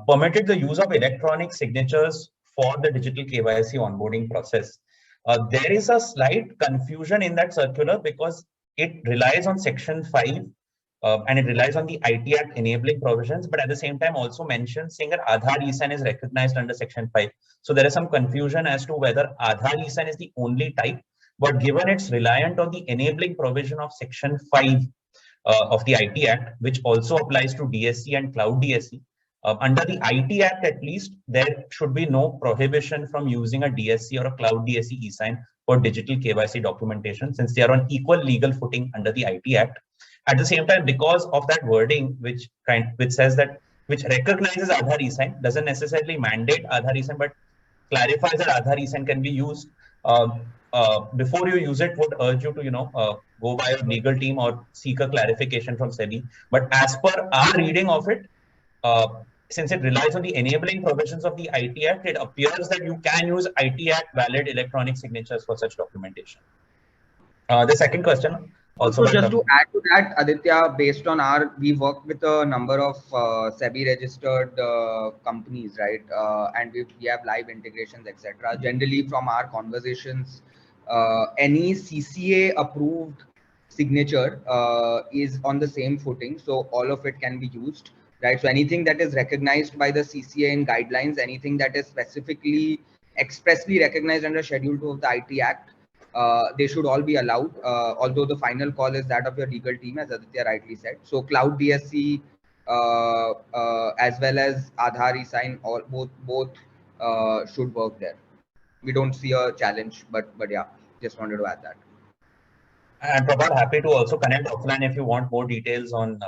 permitted the use of electronic signatures for the digital KYC onboarding process. There is a slight confusion in that circular because it relies on Section 5 and it relies on the IT Act enabling provisions, but at the same time also mentions saying that Aadhaar eSign is recognized under Section 5. So there is some confusion as to whether Aadhaar eSign is the only type but given it's reliant on the enabling provision of Section 5 of the IT Act, which also applies to DSC and Cloud DSC. Under the IT Act, at least, there should be no prohibition from using a DSC or a Cloud DSC eSign for digital KYC documentation, since they are on equal legal footing under the IT Act. At the same time, because of that wording, which says that, which recognizes Aadhaar eSign, doesn't necessarily mandate Aadhaar eSign, but clarifies that Aadhaar eSign can be used. Before you use it, would urge you to go by your legal team or seek a clarification from SEBI. But as per our reading of it, since it relies on the enabling provisions of the IT Act, it appears that you can use IT Act valid electronic signatures for such documentation. The second question. Also, just to add to that, Aditya, based on we worked with a number of SEBI registered companies, right? And we have live integrations, etc. Generally, from our conversations, any CCA approved signature is on the same footing, so all of it can be used, right? So anything that is recognized by the CCA in guidelines, anything that is expressly recognized under Schedule 2 of the IT Act, they should all be allowed, although the final call is that of your legal team, as Aditya rightly said. So Cloud DSC as well as Aadhaar eSign, both should work there. We don't see a challenge, but yeah, just wanted to add that. And Prabhat, happy to also connect offline if you want more details on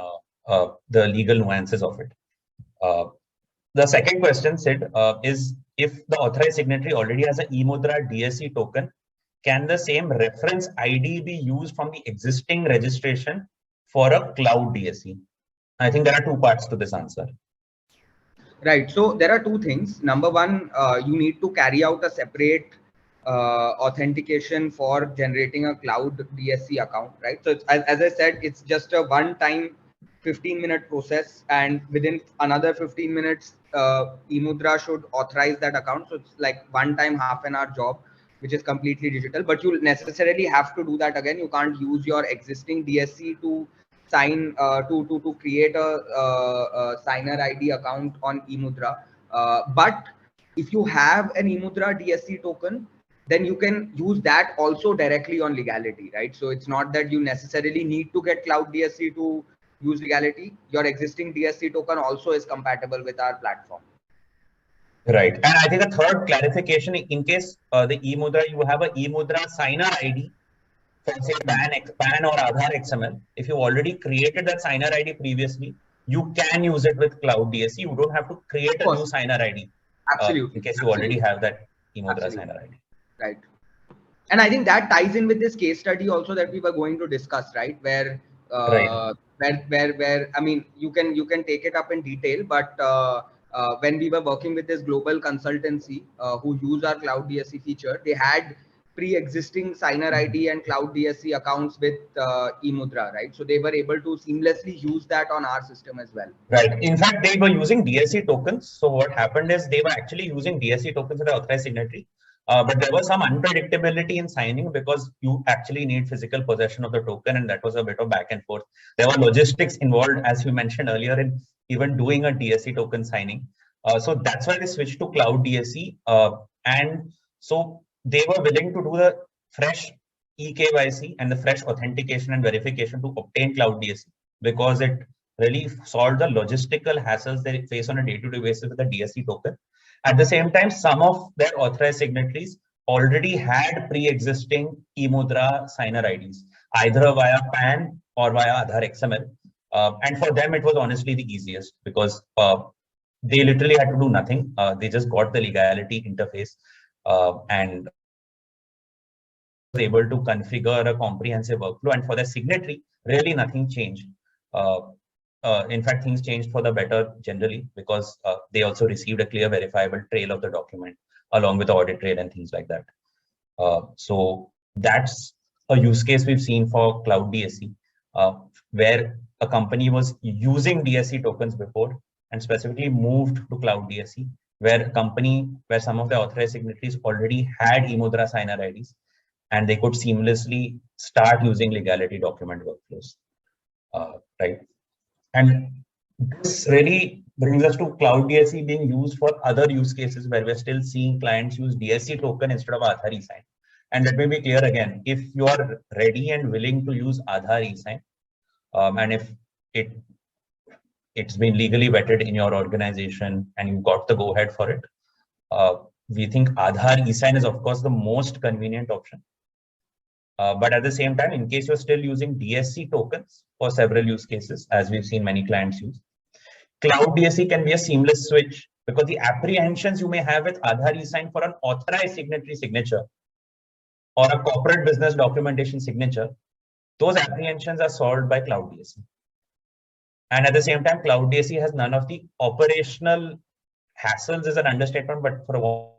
the legal nuances of it. The second question, Sid, is if the authorized signatory already has an eMudra DSC token, can the same reference ID be used from the existing registration for a Cloud DSC? I think there are two parts to this answer. Right. So there are two things. Number one, you need to carry out a separate authentication for generating a Cloud DSC account, right? So as I said, it's just a one-time 15-minute process, and within another 15 minutes, eMudra should authorize that account. So it's like one-time half-an-hour job, which is completely digital, but you necessarily have to do that again. You can't use your existing DSC to sign to create a signer ID account on eMudra. But if you have an eMudra DSC token, then you can use that also directly on Leegality, right? So it's not that you necessarily need to get Cloud DSC to use Leegality. Your existing DSC token also is compatible with our platform. Right. And I think a third clarification, in case the eMudra, you have a eMudra signer ID for say PAN or Aadhaar XML. If you already created that signer ID previously, you can use it with Cloud DSC. You don't have to create a new signer ID. Absolutely. In case you already have that eMudra signer ID. Right. And I think that ties in with this case study also that we were going to discuss, right? Where I mean, you can take it up in detail, but when we were working with this global consultancy who use our Cloud DSC feature, they had pre-existing signer ID and Cloud DSC accounts with eMudra, right? So they were able to seamlessly use that on our system as well. Right. In fact, they were using DSC tokens. So what happened is they were actually using DSC tokens as an authorized signatory. But there was some unpredictability in signing because you actually need physical possession of the token, and that was a bit of back and forth. There were logistics involved, as you mentioned earlier, in even doing a DSC token signing. So that's why they switched to Cloud DSC. And so they were willing to do the fresh eKYC and the fresh authentication and verification to obtain Cloud DSC, because it really solved the logistical hassles they face on a day-to-day basis with the DSC token. At the same time, some of their authorized signatories already had pre-existing eMudra signer IDs, either via PAN or via Aadhaar XML. And for them, it was honestly the easiest because they literally had to do nothing. They just got the Leegality interface and was able to configure a comprehensive workflow. And for the signatory, really nothing changed. In fact, things changed for the better generally because they also received a clear verifiable trail of the document along with the audit trail and things like that. So that's a use case we've seen for Cloud DSC, where a company was using DSC tokens before and specifically moved to Cloud DSC, where some of the authorized signatories already had eMudra signer IDs and they could seamlessly start using Leegality document workflows, right? And this really brings us to Cloud DSC being used for other use cases where we're still seeing clients use DSC token instead of Aadhaar eSign. And let me be clear again, if you are ready and willing to use Aadhaar eSign, and if it's been legally vetted in your organization and you got the go ahead for it, we think Aadhaar eSign is of course the most convenient option. But at the same time, in case you're still using DSC tokens for several use cases, as we've seen many clients use, Cloud DSC can be a seamless switch, because the apprehensions you may have with Aadhaar eSign for an authorized signatory signature or a corporate business documentation signature, those apprehensions are solved by Cloud DSC. And at the same time, Cloud DSC has none of the operational hassles, is an understatement, but for what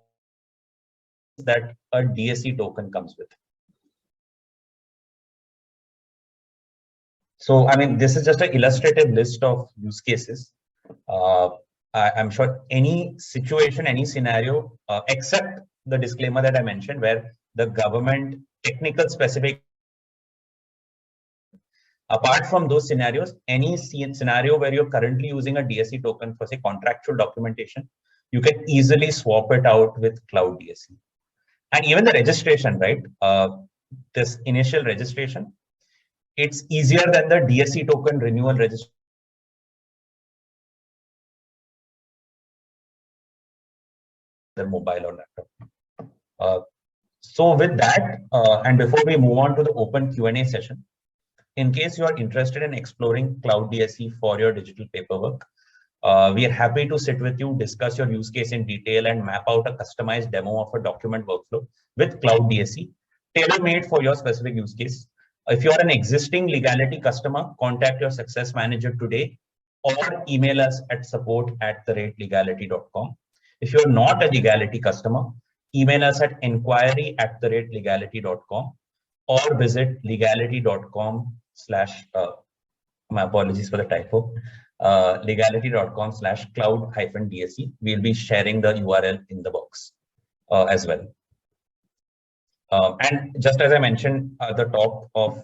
that a DSC token comes with. So, I mean, this is just an illustrative list of use cases. I'm sure any situation, any scenario, except the disclaimer that I mentioned, where the government technical specific. Apart from those scenarios, any scenario where you're currently using a DSC token for, say, contractual documentation, you can easily swap it out with Cloud DSC. And even the registration, right? This initial registration, it's easier than the DSC token renewal registration. Mobile or laptop. So with that, and before we move on to the open Q&A session, in case you are interested in exploring Cloud DSC for your digital paperwork, we are happy to sit with you, discuss your use case in detail, and map out a customized demo of a document workflow with Cloud DSC, tailor-made for your specific use case. If you are an existing Leegality customer, contact your success manager today or email us at support@leegality.com. If you are not a Leegality customer, email us at enquiry@leegality.com or visit leegality.com/ my apologies for the typo, leegality.com/cloud-DSC. We'll be sharing the URL in the box as well. And just as I mentioned at the top of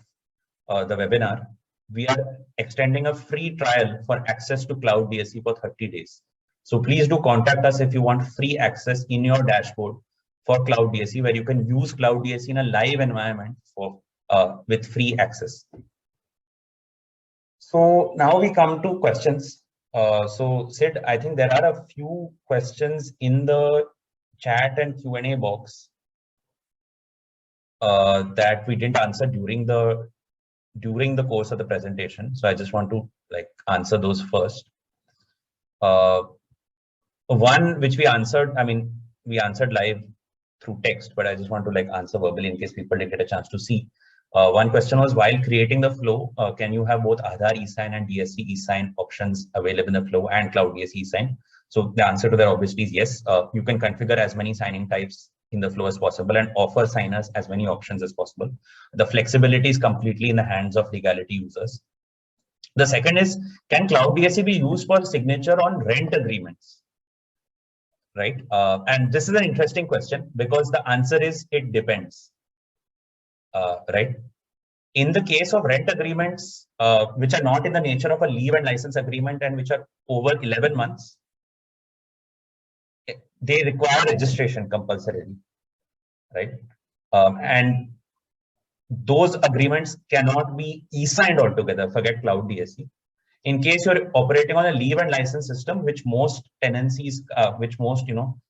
the webinar, we are extending a free trial for access to Cloud DSC for 30 days. So please do contact us if you want free access in your dashboard for Cloud DSC, where you can use Cloud DSC in a live environment for with free access. So now we come to questions. So Sid, I think there are a few questions in the chat and Q&A box that we didn't answer during the course of the presentation. So I just want to answer those first. One which we answered, I mean, we answered live through text, but I just want to answer verbally in case people didn't get a chance to see. One question was, while creating the flow, can you have both Aadhaar eSign and DSC eSign options available in the flow and Cloud DSC eSign? So the answer to that obviously is yes. You can configure as many signing types in the flow as possible and offer signers as many options as possible. The flexibility is completely in the hands of Leegality users. The second is, can Cloud DSC be used for signature on rent agreements? Right? And this is an interesting question because the answer is it depends. Right? In the case of rent agreements, which are not in the nature of a leave and license agreement and which are over 11 months, they require registration compulsorily, right? And those agreements cannot be e-signed altogether. Forget Cloud DSC. In case you're operating on a leave and license system, which most tenancies, which most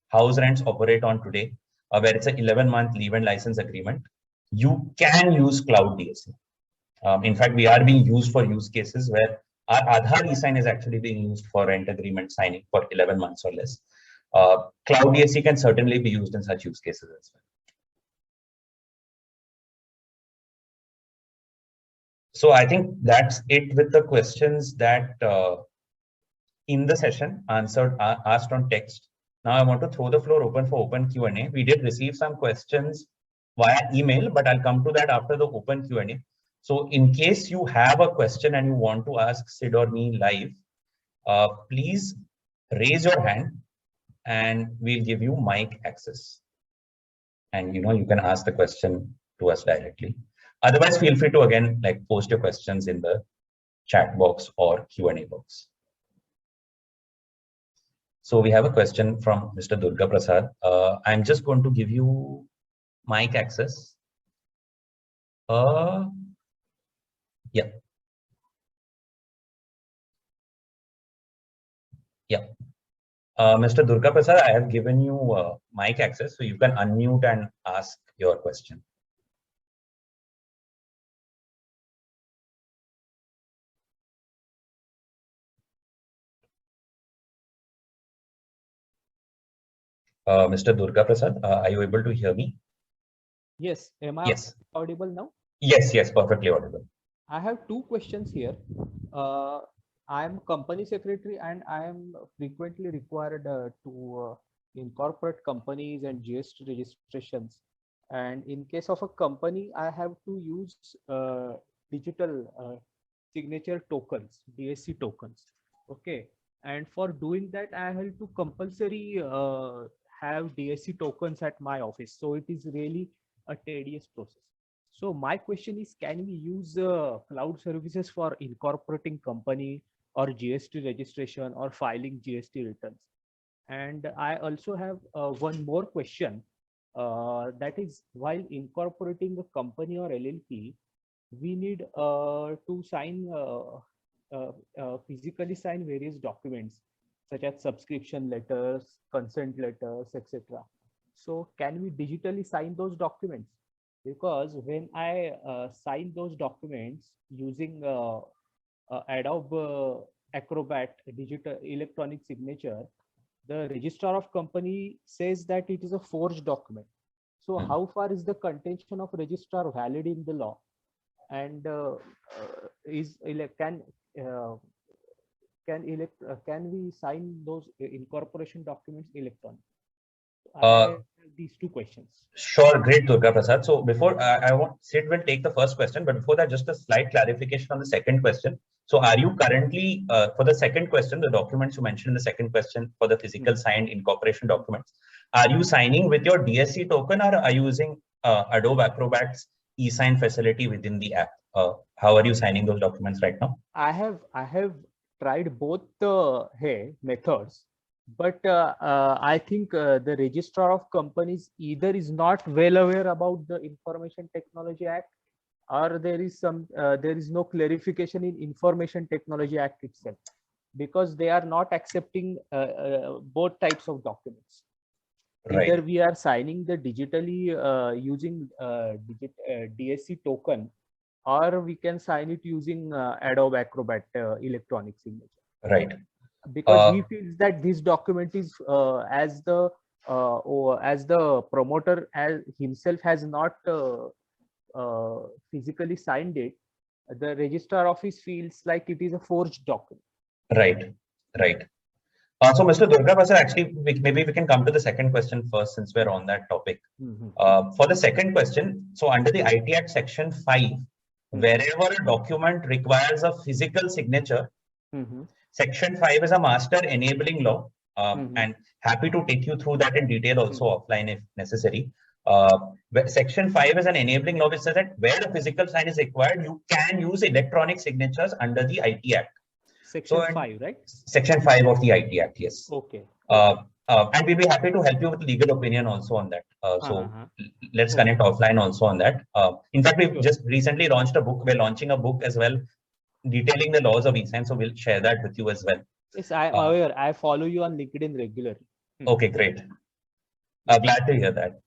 house rents operate on today, where it's an 11-month leave and license agreement, you can use Cloud DSC. In fact, we are being used for use cases where our Aadhaar eSign is actually being used for rent agreement signing for 11 months or less. Cloud DSC can certainly be used in such use cases as well. So I think that's it with the questions that in the session asked on text. Now I want to throw the floor open for open Q&A. We did receive some questions via email, but I'll come to that after the open Q&A. So in case you have a question and you want to ask Sid or me live, please raise your hand and we'll give you mic access. And you can ask the question to us directly. Otherwise, feel free to again post your questions in the chat box or Q&A box. So we have a question from Mr. Durga Prasad. I'm just going to give you mic access. Yeah. Yeah. Mr. Durga Prasad, I have given you mic access, so you can unmute and ask your question. Mr. Durga Prasad, are you able to hear me? Yes. Am I Yes. audible now? Yes, yes, perfectly audible. I have two questions here. I am company secretary and I am frequently required to incorporate companies and GST registrations. And in case of a company, I have to use digital signature tokens, DSC tokens. Okay. And for doing that, I have to compulsory have DSC tokens at my office. So it is really a tedious process. So my question is, can we use cloud services for incorporating company or GST registration or filing GST returns? And I also have one more question. That is, while incorporating a company or LLP, we need to sign physically sign various documents such as subscription letters, consent letters, etc. So can we digitally sign those documents? Because when I sign those documents using Adobe Acrobat digital electronic signature, the registrar of company says that it is a forged document. So how far is the contention of registrar valid in the law? And can we sign those incorporation documents electronically? I have these two questions. Sure, great, Durga Prasad. So before I want Sid will take the first question, but before that, just a slight clarification on the second question. So are you currently for the second question, the documents you mentioned in the second question for the physical signed incorporation documents, are you signing with your DSC token or are you using Adobe Acrobat's eSign facility within the app? How are you signing those documents right now? I have tried both methods, but I think the registrar of companies either is not well aware about the Information Technology Act, or there is no clarification in Information Technology Act itself, because they are not accepting both types of documents. Right. Either we are signing the digitally using DSC token, or we can sign it using Adobe Acrobat electronic signature. Right. Because he feels that this document is as the promoter as himself has not physically signed it, the registrar office feels like it is a forged document. Right. Right. So, Mr. Durga Prasad, actually, maybe we can come to the second question first, since we're on that topic. For the second question, so under the IT Act Section 5, wherever a document requires a physical signature, Section 5 is a master enabling law, and happy to take you through that in detail also offline if necessary. Section 5 is an enabling law which says that where a physical sign is required, you can use electronic signatures under the IT Act. Section 5, right? Section 5 of the IT Act, yes. Okay. And we'll be happy to help you with legal opinion also on that. Let's connect offline also on that. In fact, we've just recently launched a book. We're launching a book as well, detailing the laws of eSign. So we'll share that with you as well. Yes, I am aware. I follow you on LinkedIn regularly. Okay, great. Glad to hear that.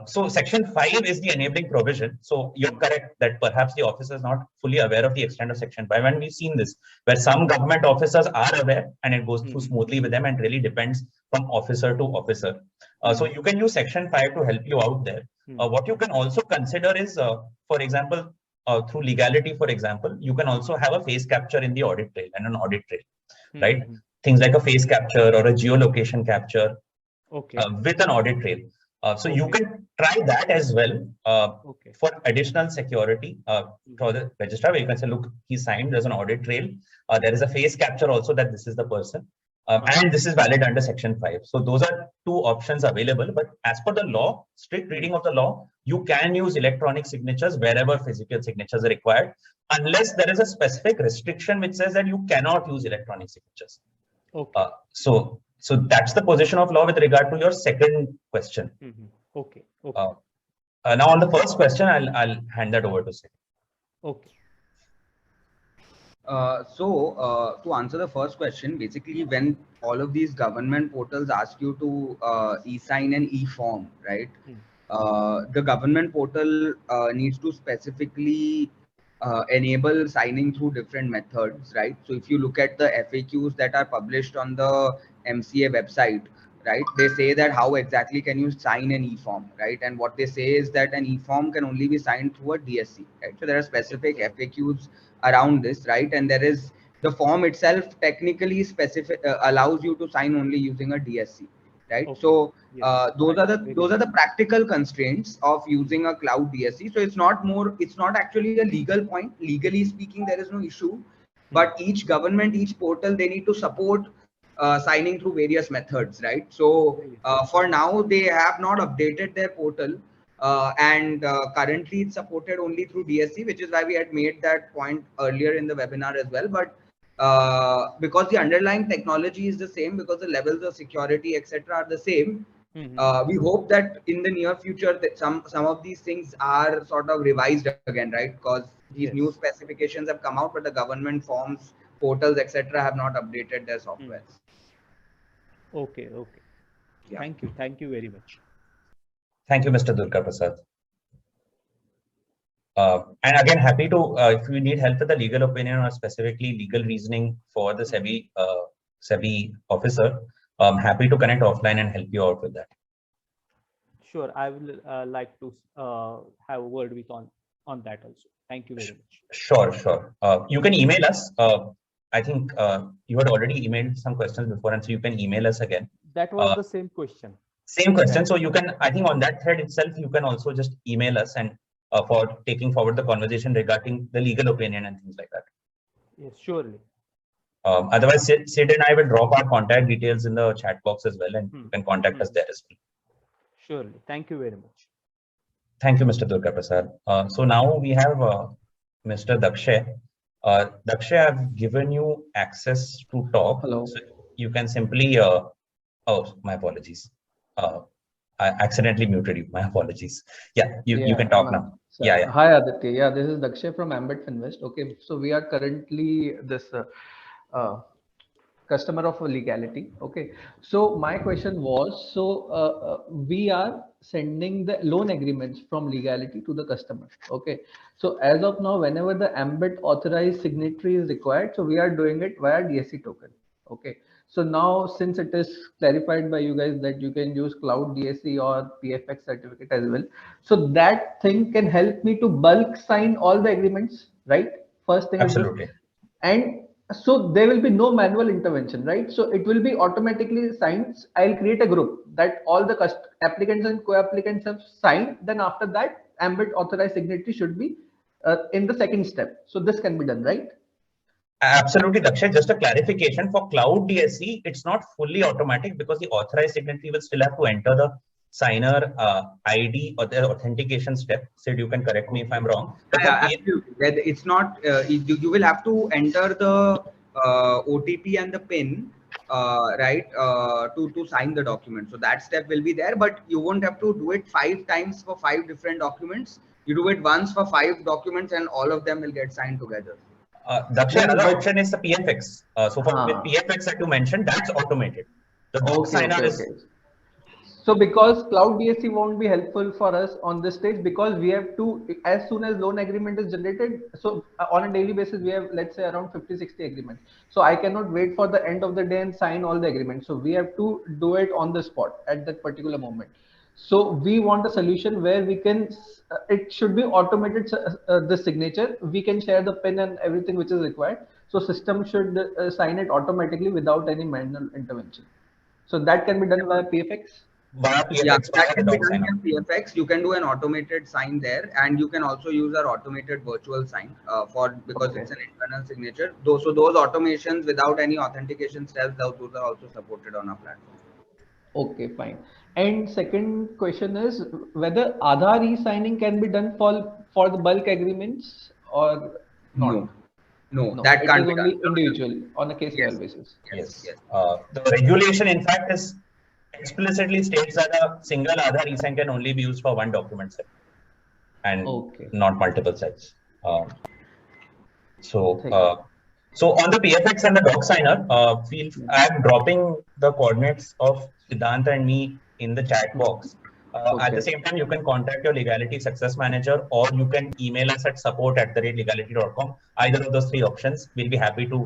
So Section 5 is the enabling provision. So you're correct that perhaps the officer is not fully aware of the extent of Section 5. And we've seen this, where some government officers are aware and it goes through smoothly with them, and really depends from officer to officer. So you can use Section 5 to help you out there. What you can also consider is, for example, through legality, for example, you can also have a face capture in the audit trail and an audit trail, right? Things like a face capture or a geolocation capture with an audit trail. So you can try that as well for additional security for the registrar, where you can say, look, he signed, there's an audit trail. There is a face capture also that this is the person. And this is valid under Section 5. So those are two options available. But as per the law, strict reading of the law, you can use electronic signatures wherever physical signatures are required, unless there is a specific restriction which says that you cannot use electronic signatures. So that's the position of law with regard to your second question. Okay. Now on the first question, I'll hand that over to Sid. Okay. To answer the first question, basically when all of these government portals ask you to e-sign and e-form, right? The government portal needs to specifically enable signing through different methods, right? So if you look at the FAQs that are published on the MCA website, right, they say that how exactly can you sign an e-form, right? And what they say is that an e-form can only be signed through a DSC, right? So there are specific FAQs around this, right? And there is the form itself technically specific allows you to sign only using a DSC, right? Okay. So Yes. those are the practical constraints of using a cloud DSC. So it's not actually a legal point. Legally speaking, there is no issue, but each government, each portal, they need to support signing through various methods, right? So for now, they have not updated their portal. And currently it's supported only through DSC, which is why we had made that point earlier in the webinar as well. But because the underlying technology is the same, because the levels of security, etc., are the same, we hope that in the near future that some of these things are sort of revised again, right? Because these new specifications have come out, but the government forms, portals, etc., have not updated their software. Okay. Yeah. Thank you very much. Thank you, Mr. Durga Prasad. And again, happy to, if you need help with the legal opinion or specifically legal reasoning for the SEBI officer, I'm happy to connect offline and help you out with that. Sure, I will like to have a word with on that also. Thank you very much. Sure. You can email us. I think you had already emailed some questions before, and so you can email us again. That was the same question. Same question. So you can, I think on that thread itself, you can also just email us and for taking forward the conversation regarding the legal opinion and things like that. Yes, surely. Otherwise, Sid and I will drop our contact details in the chat box as well, and you can contact us there as well. Surely. Thank you very much. Thank you, Mr. Durga Prasad. So now we have Mr. Dakshay. Dakshay, I've given you access to talk. Hello. So you can simply, oh, my apologies. I accidentally muted you. My apologies. Yeah, you can talk now. So, Yeah. Hi, Aditya. Yeah, this is Dakshay from Ambit Finvest. Okay, so we are currently this customer of Leegality. Okay, so my question was, so we are sending the loan agreements from Leegality to the customer. Okay, so as of now, whenever the Ambit authorized signatory is required, so we are doing it via DSC token. Okay, so now since it is clarified by you guys that you can use cloud DSC or PFX certificate as well, so that thing can help me to bulk sign all the agreements, right? First thing. Absolutely. Is this. And so there will be no manual intervention, right? So it will be automatically signed. I'll create a group that all the applicants and co-applicants have signed. Then after that, Ambit authorized signatory should be in the second step. So this can be done, right? Absolutely, Dakshay. Just a clarification for cloud DSC, it's not fully automatic because the authorized signatory will still have to enter the signer ID or the authentication step. Sid, you can correct me if I'm wrong. Yeah, it's not. You will have to enter the OTP and the PIN, right, to sign the document. So that step will be there, but you won't have to do it 5 times for 5 different documents. You do it once for 5 documents, and all of them will get signed together. Dakshay, another option is the PFX. So for PFX that you mentioned, that's automated. The signer is. So because cloud DSC won't be helpful for us on this stage, because we have to, as soon as loan agreement is generated, so on a daily basis, we have, let's say, around 50-60 agreements. So I cannot wait for the end of the day and sign all the agreements. So we have to do it on the spot at that particular moment. So we want a solution where we can, it should be automated, the signature. We can share the PIN and everything which is required. So system should sign it automatically without any manual intervention. So that can be done via PFX. Yeah, that can be done via PFX. You can do an automated sign there, and you can also use our automated virtual sign because it's an internal signature. So those automations without any authentication steps, those are also supported on our platform. Okay, fine. And second question is whether Aadhaar e-signing can be done for the bulk agreements or not? No, that can't be only done. Individual on a case-by-case basis. Yes. The regulation, in fact, is explicitly states that a single Aadhaar e-sign can only be used for one document set. and Okay. not multiple sites. So on the PFX and the doc signer, I'm dropping the coordinates of Sidhanth and me in the chat box. At the same time, you can contact your legality success manager, or you can email us at support@legality.com. Either of those three options, we'll be happy to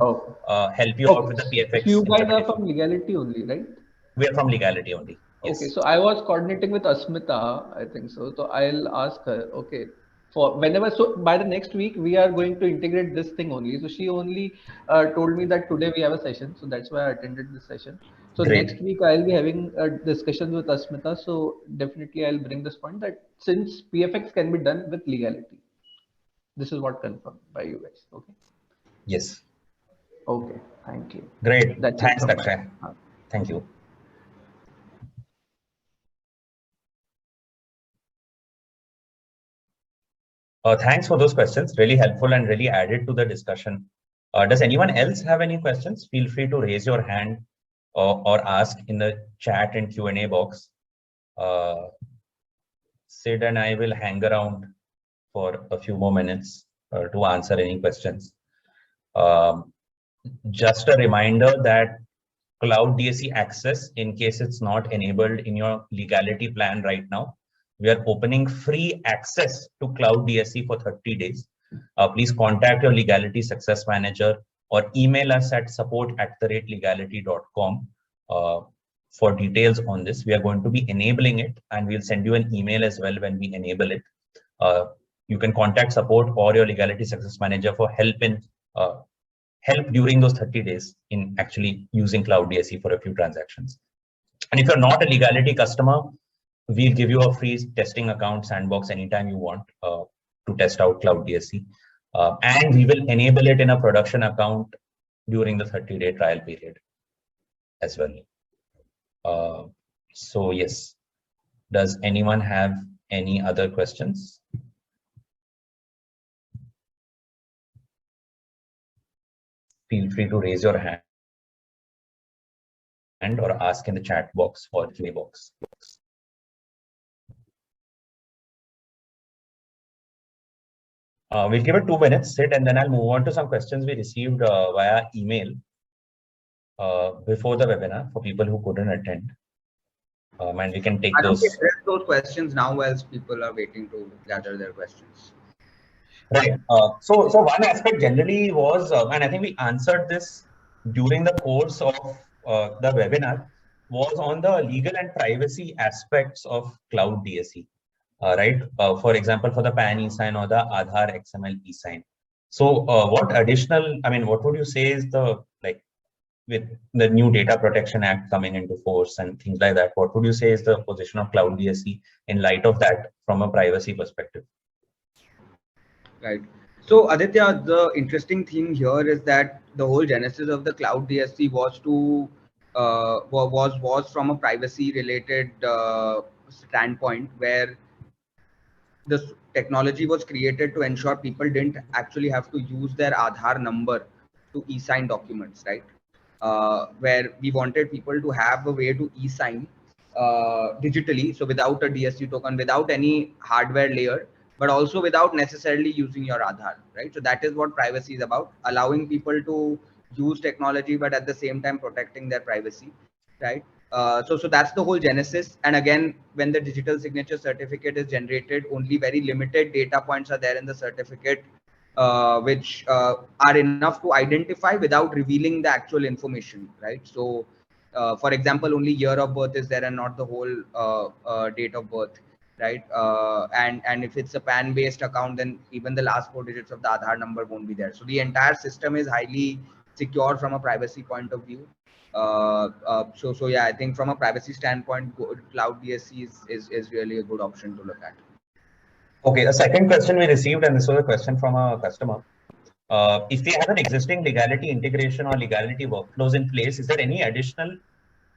help you out with the PFX. So you guys are from legality only, right? We are from legality only. Yes. Okay, so I was coordinating with Asmita, I think so. So I'll ask her. Okay, for whenever. So by the next week, we are going to integrate this thing only. So she only told me that today we have a session, so that's why I attended this session. So Great. next week I'll be having discussions with Asmita. So definitely I'll bring this point that since PFX can be done with legality, this is what confirmed by you guys. Okay. Yes. Okay. Thank you. Great. That's Thanks, it from Dakshay. Thank you. Thanks for those questions. Really helpful and really added to the discussion. Does anyone else have any questions? Feel free to raise your hand or ask in the chat and Q&A box. Sid and I will hang around for a few more minutes to answer any questions. Just a reminder that Cloud DSC access, in case it's not enabled in your legality plan right now, we are opening free access to Cloud DSC for 30 days. Please contact your legality success manager or email us at support@legality.com for details on this. We are going to be enabling it, and we'll send you an email as well when we enable it. You can contact support or your legality success manager for help during those 30 days in actually using Cloud DSC for a few transactions. And if you're not a legality customer, we'll give you a free testing account sandbox anytime you want to test out Cloud DSC. And we will enable it in a production account during the 30-day trial period as well. So yes, does anyone have any other questions? Feel free to raise your hand or ask in the chat box or Q&A box. We'll give it 2 minutes, Sid, and then I'll move on to some questions we received via email before the webinar for people who couldn't attend. And we can take those questions now as people are waiting to gather their questions. Right. So one aspect generally was, and I think we answered this during the course of the webinar, was on the legal and privacy aspects of Cloud DSC, right? For example, for the PAN eSign or the Aadhaar XML eSign. So what additional, I mean, what would you say is the, like, with the new Data Protection Act coming into force and things like that, what would you say is the position of Cloud DSC in light of that from a privacy perspective? Right. So Aditya, the interesting thing here is that the whole genesis of the Cloud DSC was to was from a privacy related standpoint, where this technology was created to ensure people didn't actually have to use their Aadhaar number to e-sign documents, right? Where we wanted people to have a way to e-sign digitally, so without a DSC token, without any hardware layer, but also without necessarily using your Aadhaar, right? So that is what privacy is about, allowing people to use technology, but at the same time protecting their privacy, right? So that's the whole genesis. And again, when the digital signature certificate is generated, only very limited data points are there in the certificate, which are enough to identify without revealing the actual information, right? So for example, only year of birth is there and not the whole date of birth, right? And if it's a PAN based account, then even the last 4 digits of the Aadhaar number won't be there. So the entire system is highly secure from a privacy point of view. So yeah, I think from a privacy standpoint, Cloud DSC is really a good option to look at. Okay, a second question we received, and this was a question from a customer. If we have an existing legality integration or legality workflows in place, is there any additional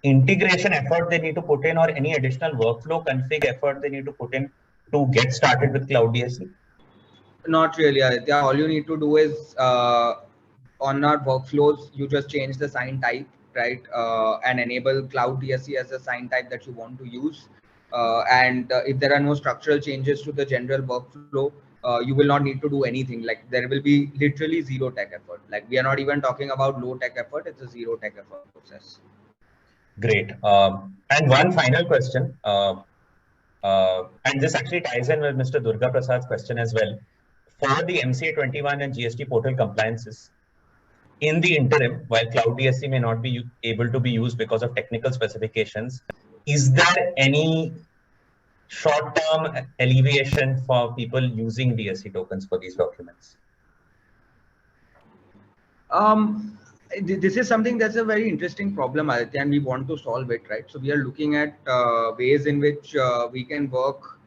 integration effort they need to put in, or any additional workflow config effort they need to put in to get started with Cloud DSC? Not really, Aditya. All you need to do is on our workflows, you just change the sign type, right? And enable Cloud DSC as a sign type that you want to use. If there are no structural changes to the general workflow, you will not need to do anything. Like there will be literally zero tech effort. Like we are not even talking about low tech effort. It's a zero tech effort process. Great. And one final question. And this actually ties in with Mr. Durga Prasad's question as well. For the MCA 21 and GST portal compliances, in the interim, while Cloud DSC may not be able to be used because of technical specifications, is there any short-term alleviation for people using DSC tokens for these documents? This is something that's a very interesting problem, Aditya, and we want to solve it, right? So we are looking at ways in which we can work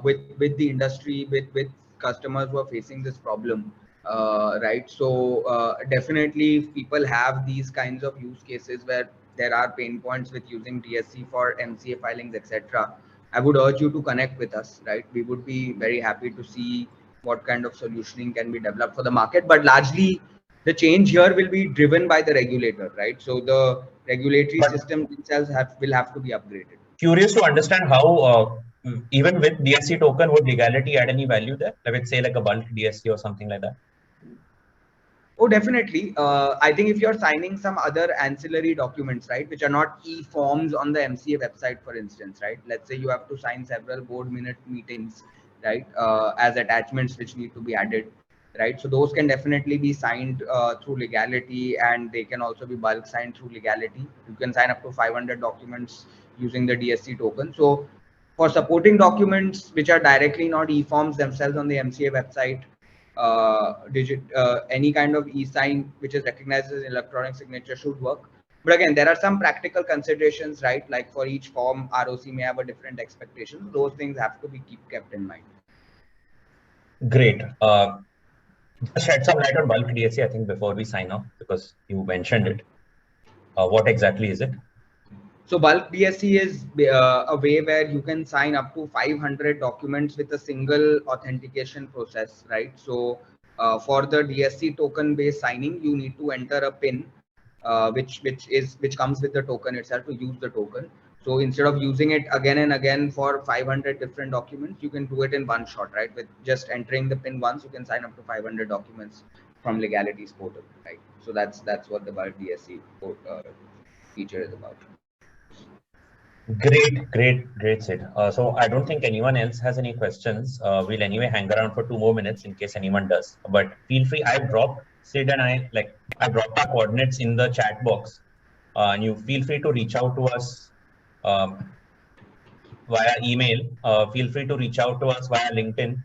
with the industry, with customers who are facing this problem, right? So definitely, if people have these kinds of use cases where there are pain points with using DSC for MCA filings, etc., I would urge you to connect with us, right? We would be very happy to see what kind of solutioning can be developed for the market, but largely the change here will be driven by the regulator, right? So the regulatory systems themselves will have to be upgraded. Curious to understand how, even with DSC token, would legality add any value there? Let's say like a bulk DSC or something like that. Oh, definitely. I think if you're signing some other ancillary documents, right, which are not e-forms on the MCA website, for instance, right? Let's say you have to sign several board minute meetings, right, as attachments which need to be added, right? So those can definitely be signed through legality, and they can also be bulk signed through legality. You can sign up to 500 documents using the DSC token. So for supporting documents which are directly not e-forms themselves on the MCA website, any kind of eSign which is recognized as electronic signature should work. But again, there are some practical considerations, right? Like for each form, ROC may have a different expectation. Those things have to be kept in mind. Great. Shed some light on bulk DSC, I think, before we sign off, because you mentioned it. What exactly is it? So bulk DSC is a way where you can sign up to 500 documents with a single authentication process, right? So for the DSC token based signing, you need to enter a PIN, which comes with the token itself to use the token. So instead of using it again and again for 500 different documents, you can do it in one shot, right? With just entering the PIN once, you can sign up to 500 documents from Legality's portal, right? So that's what the bulk DSC feature is about. Great, Sid. So I don't think anyone else has any questions. We'll anyway hang around for 2 more minutes in case anyone does. But feel free. I dropped Sid and I dropped our coordinates in the chat box, and you feel free to reach out to us via email. Feel free to reach out to us via LinkedIn.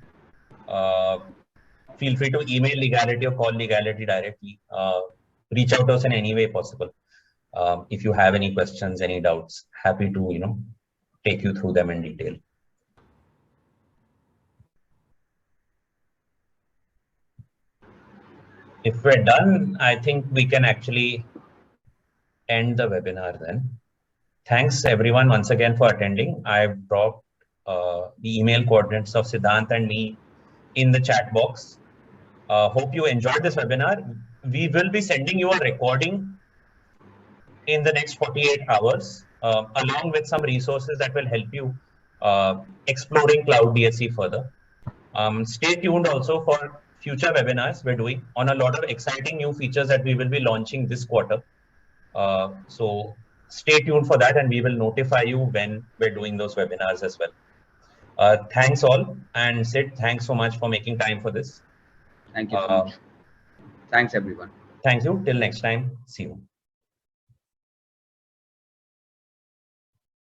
Feel free to email Leegality or call Leegality directly. Reach out to us in any way possible. If you have any questions, any doubts, happy to, take you through them in detail. If we're done, I think we can actually end the webinar then. Thanks everyone once again for attending. I've dropped the email coordinates of Sidhanth and me in the chat box. Hope you enjoyed this webinar. We will be sending you a recording in the next 48 hours, along with some resources that will help you exploring Cloud DSC further. Stay tuned also for future webinars we're doing on a lot of exciting new features that we will be launching this quarter. So stay tuned for that, and we will notify you when we're doing those webinars as well. Thanks all, and Sid, thanks so much for making time for this. Thank you so much. Thanks everyone. Thank you. Till next time. See you.